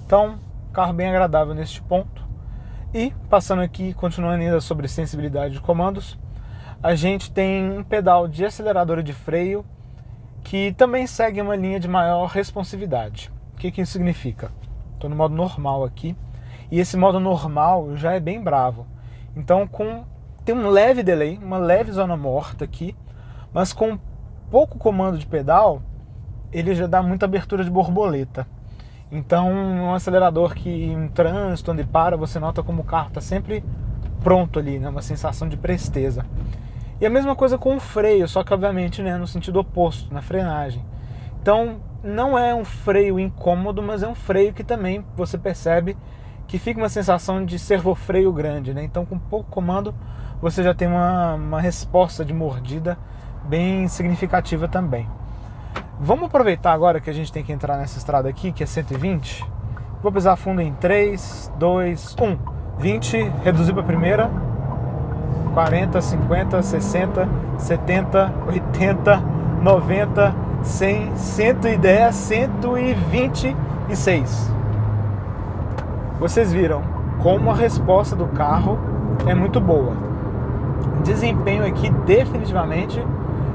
Então, carro bem agradável neste ponto. E, passando aqui, continuando ainda sobre sensibilidade de comandos, a gente tem um pedal de acelerador e de freio que também segue uma linha de maior responsividade. O que isso significa? Estou no modo normal aqui, e esse modo normal já é bem bravo. Então tem um leve delay, uma leve zona morta aqui, mas com pouco comando de pedal, ele já dá muita abertura de borboleta. Então um acelerador que em trânsito, onde para, você nota como o carro está sempre pronto ali, né? Uma sensação de presteza. E a mesma coisa com o freio, só que obviamente, né, no sentido oposto, na frenagem. Então não é um freio incômodo, mas é um freio que também você percebe que fica uma sensação de servofreio grande, né? Então com pouco comando você já tem uma resposta de mordida bem significativa também. Vamos aproveitar agora que a gente tem que entrar nessa estrada aqui, que é 120. Vou pisar fundo em 3, 2, 1. 20, reduzir para a primeira. 40, 50, 60, 70, 80, 90, 100, 110, 126. Vocês viram como a resposta do carro é muito boa. O desempenho aqui definitivamente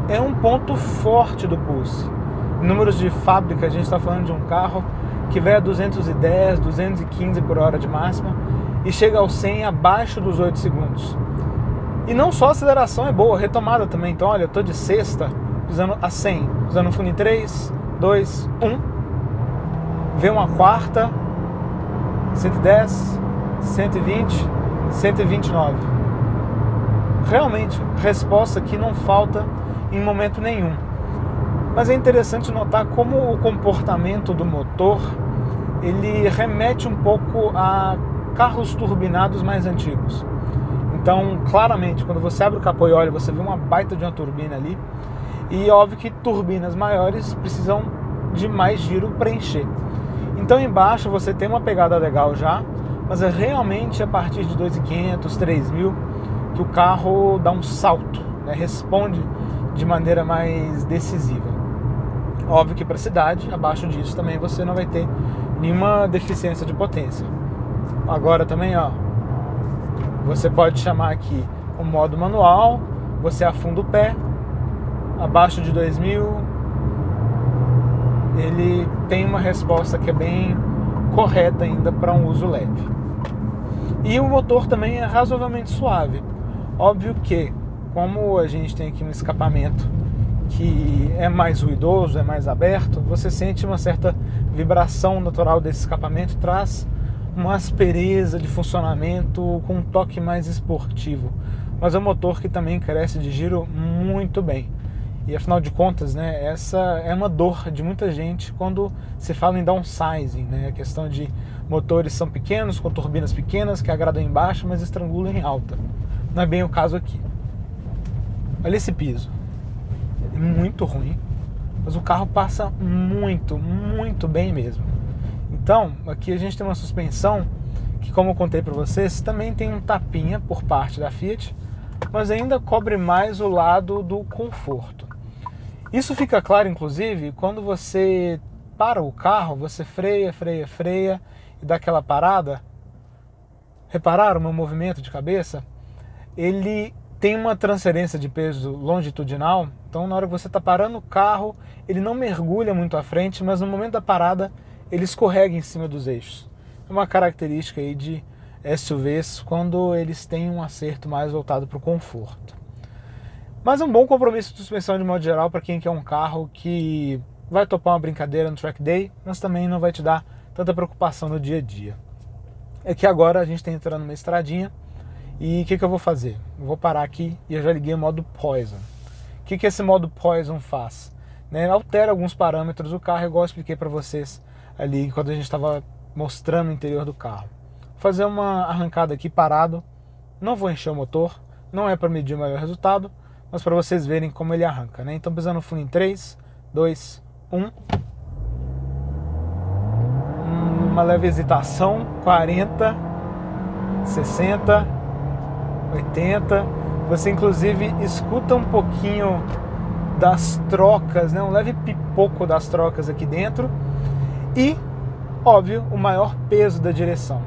é um ponto forte do Pulse. Em números de fábrica, a gente está falando de um carro que vai a 210, 215 por hora de máxima e chega ao 100 abaixo dos 8 segundos. E não só a aceleração é boa, a retomada também. Então olha, eu estou de sexta pisando a 100, pisando no fundo em 3, 2, 1. Vem uma quarta, 110, 120, 129. Realmente, resposta que não falta em momento nenhum. Mas é interessante notar como o comportamento do motor ele remete um pouco a carros turbinados mais antigos. Então, claramente, quando você abre o capô e olha, você vê uma baita de uma turbina ali. E óbvio que turbinas maiores precisam de mais giro para encher. Então embaixo você tem uma pegada legal já, mas é realmente a partir de 2.500, 3.000 que o carro dá um salto, né? Responde de maneira mais decisiva. Óbvio que para a cidade, abaixo disso também você não vai ter nenhuma deficiência de potência. Agora também, ó, você pode chamar aqui o modo manual, você afunda o pé, abaixo de 2.000, ele tem uma resposta que é bem correta ainda para um uso leve. E o motor também é razoavelmente suave. Óbvio que, como a gente tem aqui um escapamento que é mais ruidoso, é mais aberto, você sente uma certa vibração natural desse escapamento, traz uma aspereza de funcionamento com um toque mais esportivo. Mas é um motor que também cresce de giro muito bem. E afinal de contas, né, essa é uma dor de muita gente quando se fala em downsizing, né? A questão de motores são pequenos, com turbinas pequenas, que agradam em baixo, mas estrangulam em alta. Não é bem o caso aqui. Olha esse piso. É muito ruim, mas o carro passa muito, muito bem mesmo. Então, aqui a gente tem uma suspensão que, como eu contei para vocês, também tem um tapinha por parte da Fiat, mas ainda cobre mais o lado do conforto. Isso fica claro, inclusive, quando você para o carro, você freia e dá aquela parada. Repararam o meu movimento de cabeça? Ele tem uma transferência de peso longitudinal, então na hora que você está parando o carro, ele não mergulha muito à frente, mas no momento da parada, ele escorrega em cima dos eixos. É uma característica aí de SUVs quando eles têm um acerto mais voltado para o conforto. Mas é um bom compromisso de suspensão de modo geral para quem quer um carro que vai topar uma brincadeira no track day, mas também não vai te dar tanta preocupação no dia a dia. É que agora a gente está entrando numa estradinha e o que eu vou fazer? Eu vou parar aqui e eu já liguei o modo Poison. O que esse modo Poison faz? Né? Altera alguns parâmetros do carro, igual eu expliquei para vocês ali quando a gente estava mostrando o interior do carro. Vou fazer uma arrancada aqui parado, não vou encher o motor, não é para medir o melhor resultado, mas para vocês verem como ele arranca. Né? Então pisando no fundo em 3, 2, 1. Uma leve hesitação, 40, 60, 80. Você inclusive escuta um pouquinho das trocas, né? Um leve pipoco das trocas aqui dentro. E, óbvio, o maior peso da direção.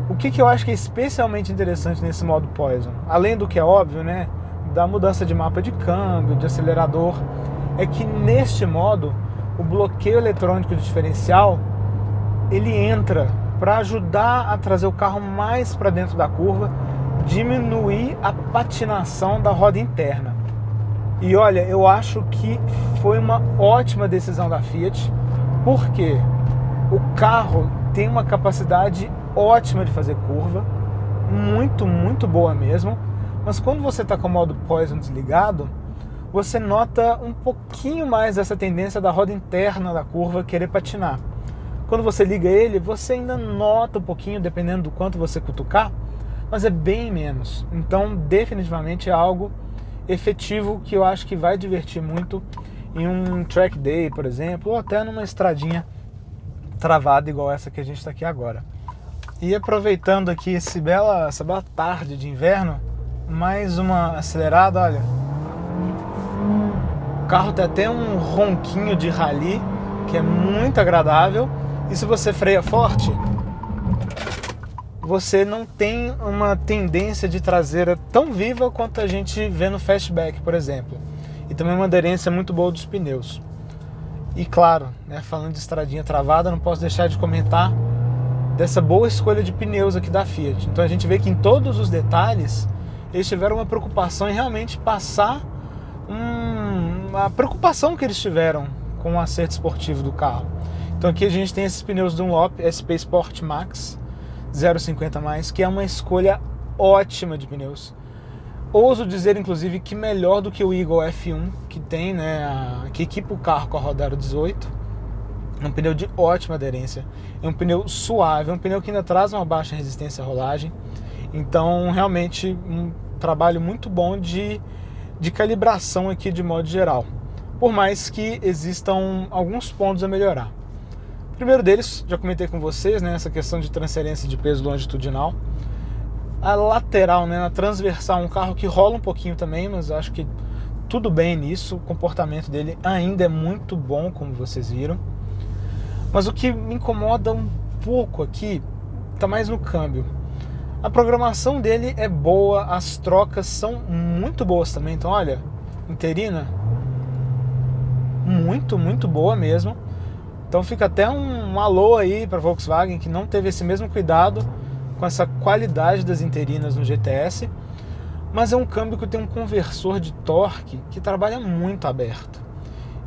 O que eu acho que é especialmente interessante nesse modo Poison, além do que é óbvio, né? Da mudança de mapa de câmbio, de acelerador, é que neste modo o bloqueio eletrônico de diferencial ele entra para ajudar a trazer o carro mais para dentro da curva, diminuir a patinação da roda interna. E olha, eu acho que foi uma ótima decisão da Fiat, porque o carro tem uma capacidade ótima de fazer curva, muito boa mesmo, mas quando você está com o modo Poison desligado, você nota um pouquinho mais essa tendência da roda interna da curva querer patinar. Quando você liga ele, você ainda nota um pouquinho, dependendo do quanto você cutucar, mas é bem menos. Então, definitivamente é algo efetivo que eu acho que vai divertir muito em um track day, por exemplo, ou até numa estradinha travada igual essa que a gente está aqui agora. E aproveitando aqui essa bela tarde de inverno, mais uma acelerada, olha. O carro tem até um ronquinho de rally, que é muito agradável. E se você freia forte, você não tem uma tendência de traseira tão viva quanto a gente vê no Fastback, por exemplo. E também uma aderência muito boa dos pneus. E claro, né, falando de estradinha travada, não posso deixar de comentar dessa boa escolha de pneus aqui da Fiat. Então a gente vê que em todos os detalhes eles tiveram uma preocupação em realmente passar a preocupação que eles tiveram com o acerto esportivo do carro. Então aqui a gente tem esses pneus Dunlop SP Sport Max 0,50+, que é uma escolha ótima de pneus. Ouso dizer, inclusive, que melhor do que o Eagle F1, que tem, né, que equipa o carro com a roda aro 18. É um pneu de ótima aderência, é um pneu suave, é um pneu que ainda traz uma baixa resistência à rolagem. Então, realmente, um trabalho muito bom de calibração aqui de modo geral. Por mais que existam alguns pontos a melhorar. O primeiro deles, já comentei com vocês, né, essa questão de transferência de peso longitudinal. A lateral, né, a transversal, um carro que rola um pouquinho também, mas eu acho que tudo bem nisso. O comportamento dele ainda é muito bom, como vocês viram. Mas o que me incomoda um pouco aqui está mais no câmbio. A programação dele é boa, as trocas são muito boas também. Então, olha, interina, muito boa mesmo. Então fica até um alô aí para a Volkswagen, que não teve esse mesmo cuidado com essa qualidade das interinas no GTS. Mas é um câmbio que tem um conversor de torque que trabalha muito aberto.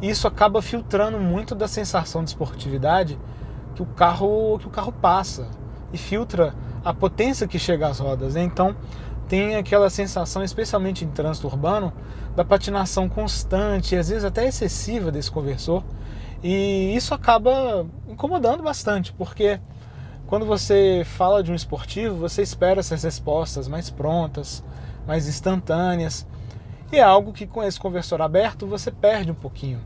E isso acaba filtrando muito da sensação de esportividade que o carro passa. E filtra a potência que chega às rodas, né? Então tem aquela sensação, especialmente em trânsito urbano, da patinação constante e às vezes até excessiva desse conversor. E isso acaba incomodando bastante, porque quando você fala de um esportivo, você espera essas respostas mais prontas, mais instantâneas. E é algo que com esse conversor aberto você perde um pouquinho.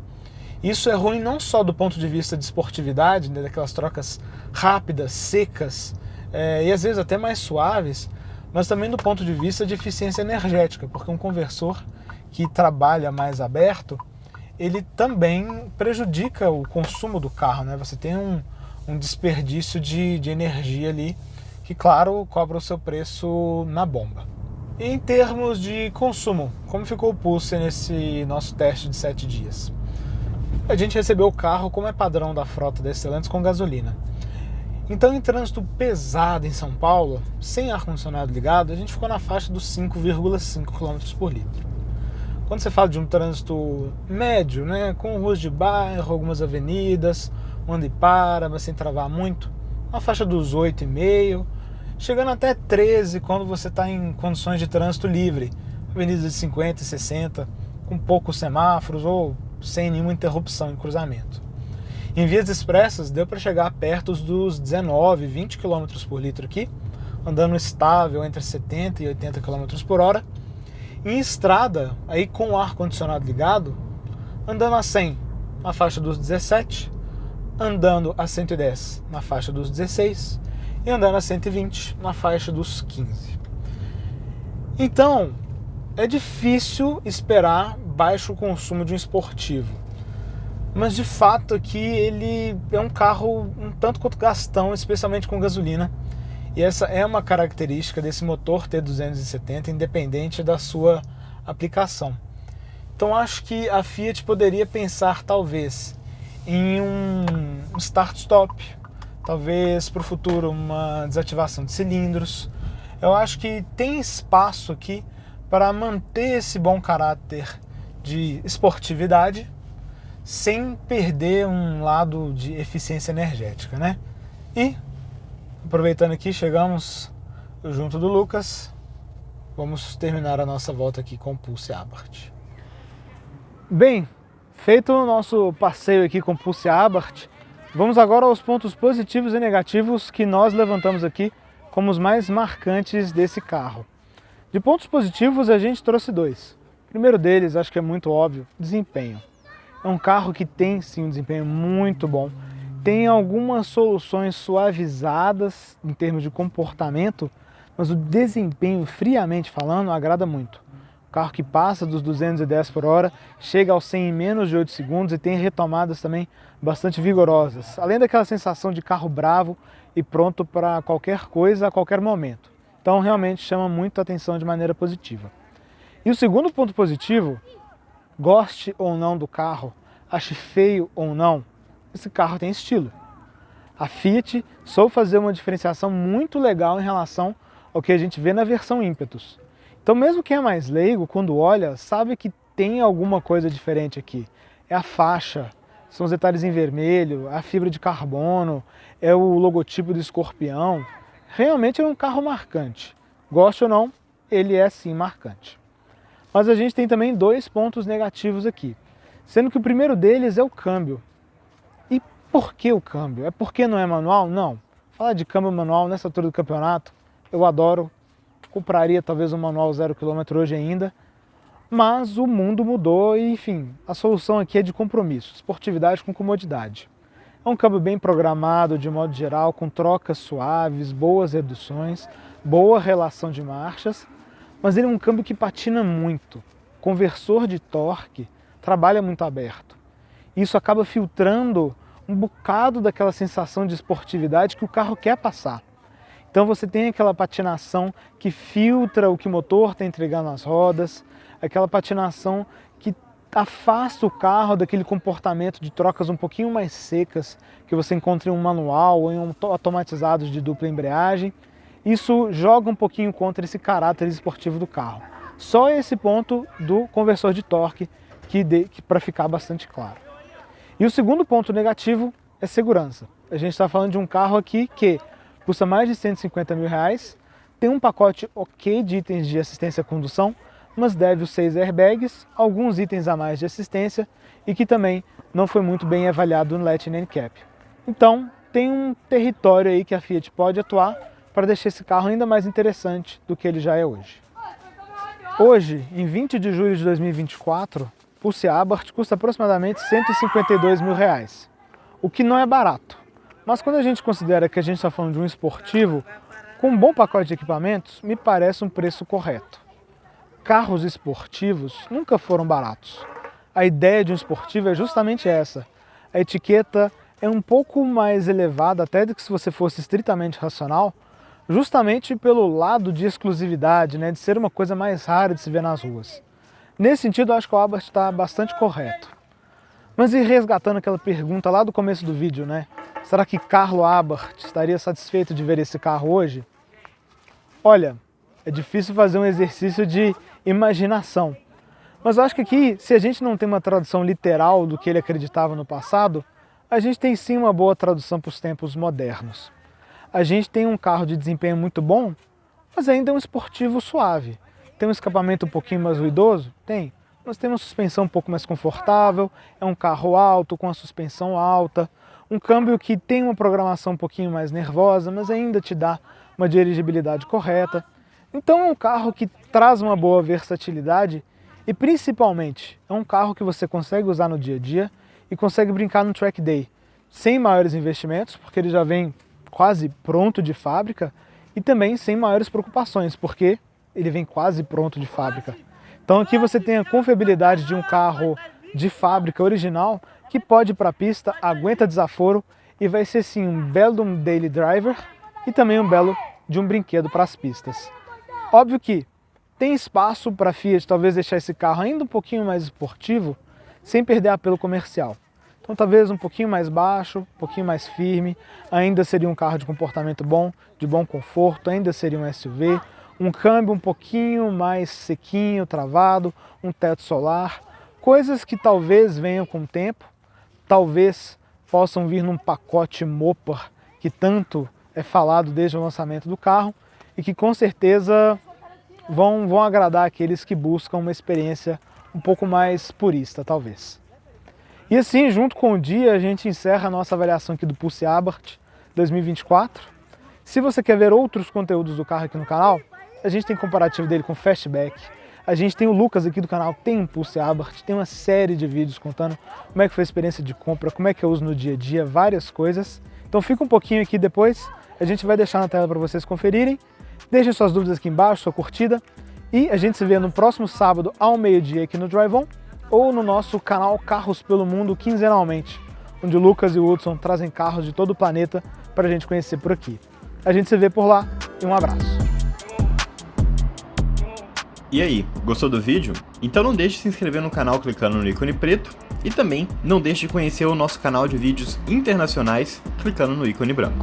Isso é ruim não só do ponto de vista de esportividade, né, daquelas trocas rápidas, secas e às vezes até mais suaves, mas também do ponto de vista de eficiência energética, porque um conversor que trabalha mais aberto, ele também prejudica o consumo do carro, né? Você tem um desperdício de energia ali, que claro, cobra o seu preço na bomba. E em termos de consumo, como ficou o Pulse nesse nosso teste de 7 dias? A gente recebeu o carro, como é padrão da frota da Stellantis, com gasolina. Então, em trânsito pesado em São Paulo, sem ar-condicionado ligado, a gente ficou na faixa dos 5,5 km por litro. Quando você fala de um trânsito médio, né, com ruas de bairro, algumas avenidas, anda e para, mas sem travar muito, na faixa dos 8,5, chegando até 13 quando você está em condições de trânsito livre, avenidas de 50 e 60, com poucos semáforos ou sem nenhuma interrupção em cruzamento. Em vias expressas deu para chegar perto dos 19, 20 km por litro aqui, andando estável entre 70 e 80 km por hora. Em estrada, aí com o ar-condicionado ligado, andando a 100 na faixa dos 17, andando a 110 na faixa dos 16 e andando a 120 na faixa dos 15. Então, é difícil esperar baixo consumo de um esportivo, mas de fato aqui ele é um carro um tanto quanto gastão, especialmente com gasolina. E essa é uma característica desse motor T270, independente da sua aplicação. Então acho que a Fiat poderia pensar talvez em um start-stop, talvez para o futuro uma desativação de cilindros. Eu acho que tem espaço aqui para manter esse bom caráter de esportividade sem perder um lado de eficiência energética, né? E aproveitando aqui, chegamos junto do Lucas, vamos terminar a nossa volta aqui com o Pulse Abarth. Bem, feito o nosso passeio aqui com o Pulse Abarth, vamos agora aos pontos positivos e negativos que nós levantamos aqui como os mais marcantes desse carro. De pontos positivos a gente trouxe dois. O primeiro deles, acho que é muito óbvio, desempenho. É um carro que tem sim um desempenho muito bom. Tem algumas soluções suavizadas em termos de comportamento, mas o desempenho, friamente falando, agrada muito. Um carro que passa dos 210 por hora, chega aos 100 em menos de 8 segundos e tem retomadas também bastante vigorosas. Além daquela sensação de carro bravo e pronto para qualquer coisa a qualquer momento. Então realmente chama muito a atenção de maneira positiva. E o segundo ponto positivo, goste ou não do carro, ache feio ou não, esse carro tem estilo. A Fiat soube fazer uma diferenciação muito legal em relação ao que a gente vê na versão Impetus. Então mesmo quem é mais leigo, quando olha, sabe que tem alguma coisa diferente aqui. É a faixa, são os detalhes em vermelho, a fibra de carbono, é o logotipo do escorpião. Realmente é um carro marcante. Goste ou não, ele é sim marcante. Mas a gente tem também dois pontos negativos aqui, sendo que o primeiro deles é o câmbio. E por que o câmbio? É porque não é manual? Não. Falar de câmbio manual nessa altura do campeonato, eu adoro. Compraria talvez um manual 0 km hoje ainda. Mas o mundo mudou e, enfim, a solução aqui é de compromisso, esportividade com comodidade. É um câmbio bem programado de modo geral, com trocas suaves, boas reduções, boa relação de marchas, mas ele é um câmbio que patina muito. O conversor de torque trabalha muito aberto. Isso acaba filtrando um bocado daquela sensação de esportividade que o carro quer passar. Então você tem aquela patinação que filtra o que o motor está entregando nas rodas, aquela patinação que afasta o carro daquele comportamento de trocas um pouquinho mais secas que você encontra em um manual ou em um automatizado de dupla embreagem. Isso joga um pouquinho contra esse caráter esportivo do carro. Só esse ponto do conversor de torque que para ficar bastante claro. E o segundo ponto negativo é segurança. A gente está falando de um carro aqui que custa mais de 150 mil reais, tem um pacote ok de itens de assistência à condução, mas deve os 6 airbags, alguns itens a mais de assistência e que também não foi muito bem avaliado no Lightning Cap. Então tem um território aí que a Fiat pode atuar para deixar esse carro ainda mais interessante do que ele já é hoje. Hoje, em 20 de julho de 2024, Pulse Abarth custa aproximadamente 152 mil reais, o que não é barato. Mas quando a gente considera que a gente está falando de um esportivo, com um bom pacote de equipamentos, me parece um preço correto. Carros esportivos nunca foram baratos. A ideia de um esportivo é justamente essa. A etiqueta é um pouco mais elevada até do que se você fosse estritamente racional, justamente pelo lado de exclusividade, né, de ser uma coisa mais rara de se ver nas ruas. Nesse sentido, eu acho que o Abarth está bastante correto. Mas e resgatando aquela pergunta lá do começo do vídeo, né? Será que Carlo Abarth estaria satisfeito de ver esse carro hoje? Olha, é difícil fazer um exercício de imaginação, Mas eu acho que aqui, se a gente não tem uma tradução literal do que ele acreditava no passado, a gente tem sim uma boa tradução para os tempos modernos. A gente tem um carro de desempenho muito bom, mas ainda é um esportivo suave. Tem um escapamento um pouquinho mais ruidoso? Tem. Mas tem uma suspensão um pouco mais confortável, é um carro alto, com a suspensão alta, um câmbio que tem uma programação um pouquinho mais nervosa, mas ainda te dá uma dirigibilidade correta. Então é um carro que traz uma boa versatilidade e principalmente é um carro que você consegue usar no dia a dia e consegue brincar no track day, sem maiores investimentos, porque ele já vem quase pronto de fábrica, e também sem maiores preocupações, porque ele vem quase pronto de fábrica. Então aqui você tem a confiabilidade de um carro de fábrica original que pode ir para a pista, aguenta desaforo e vai ser sim um belo daily driver e também um belo de um brinquedo para as pistas. Óbvio que tem espaço para a Fiat talvez deixar esse carro ainda um pouquinho mais esportivo, sem perder apelo comercial. Então talvez um pouquinho mais baixo, um pouquinho mais firme, ainda seria um carro de comportamento bom, de bom conforto, ainda seria um SUV, um câmbio um pouquinho mais sequinho, travado, um teto solar, coisas que talvez venham com o tempo, talvez possam vir num pacote Mopar, que tanto é falado desde o lançamento do carro, e que com certeza vão agradar aqueles que buscam uma experiência um pouco mais purista, talvez. E assim, junto com o dia, a gente encerra a nossa avaliação aqui do Pulse Abarth 2024. Se você quer ver outros conteúdos do carro aqui no canal, a gente tem comparativo dele com Fastback, a gente tem o Lucas aqui do canal, tem um Pulse Abarth, tem uma série de vídeos contando como é que foi a experiência de compra, como é que eu uso no dia a dia, várias coisas. Então fica um pouquinho aqui depois, a gente vai deixar na tela para vocês conferirem. Deixem suas dúvidas aqui embaixo, sua curtida, e a gente se vê no próximo sábado ao meio-dia aqui no Drive On, ou no nosso canal Carros pelo Mundo quinzenalmente, onde o Lucas e o Hudson trazem carros de todo o planeta para a gente conhecer por aqui. A gente se vê por lá e um abraço. E aí, gostou do vídeo? Então não deixe de se inscrever no canal clicando no ícone preto e também não deixe de conhecer o nosso canal de vídeos internacionais clicando no ícone branco.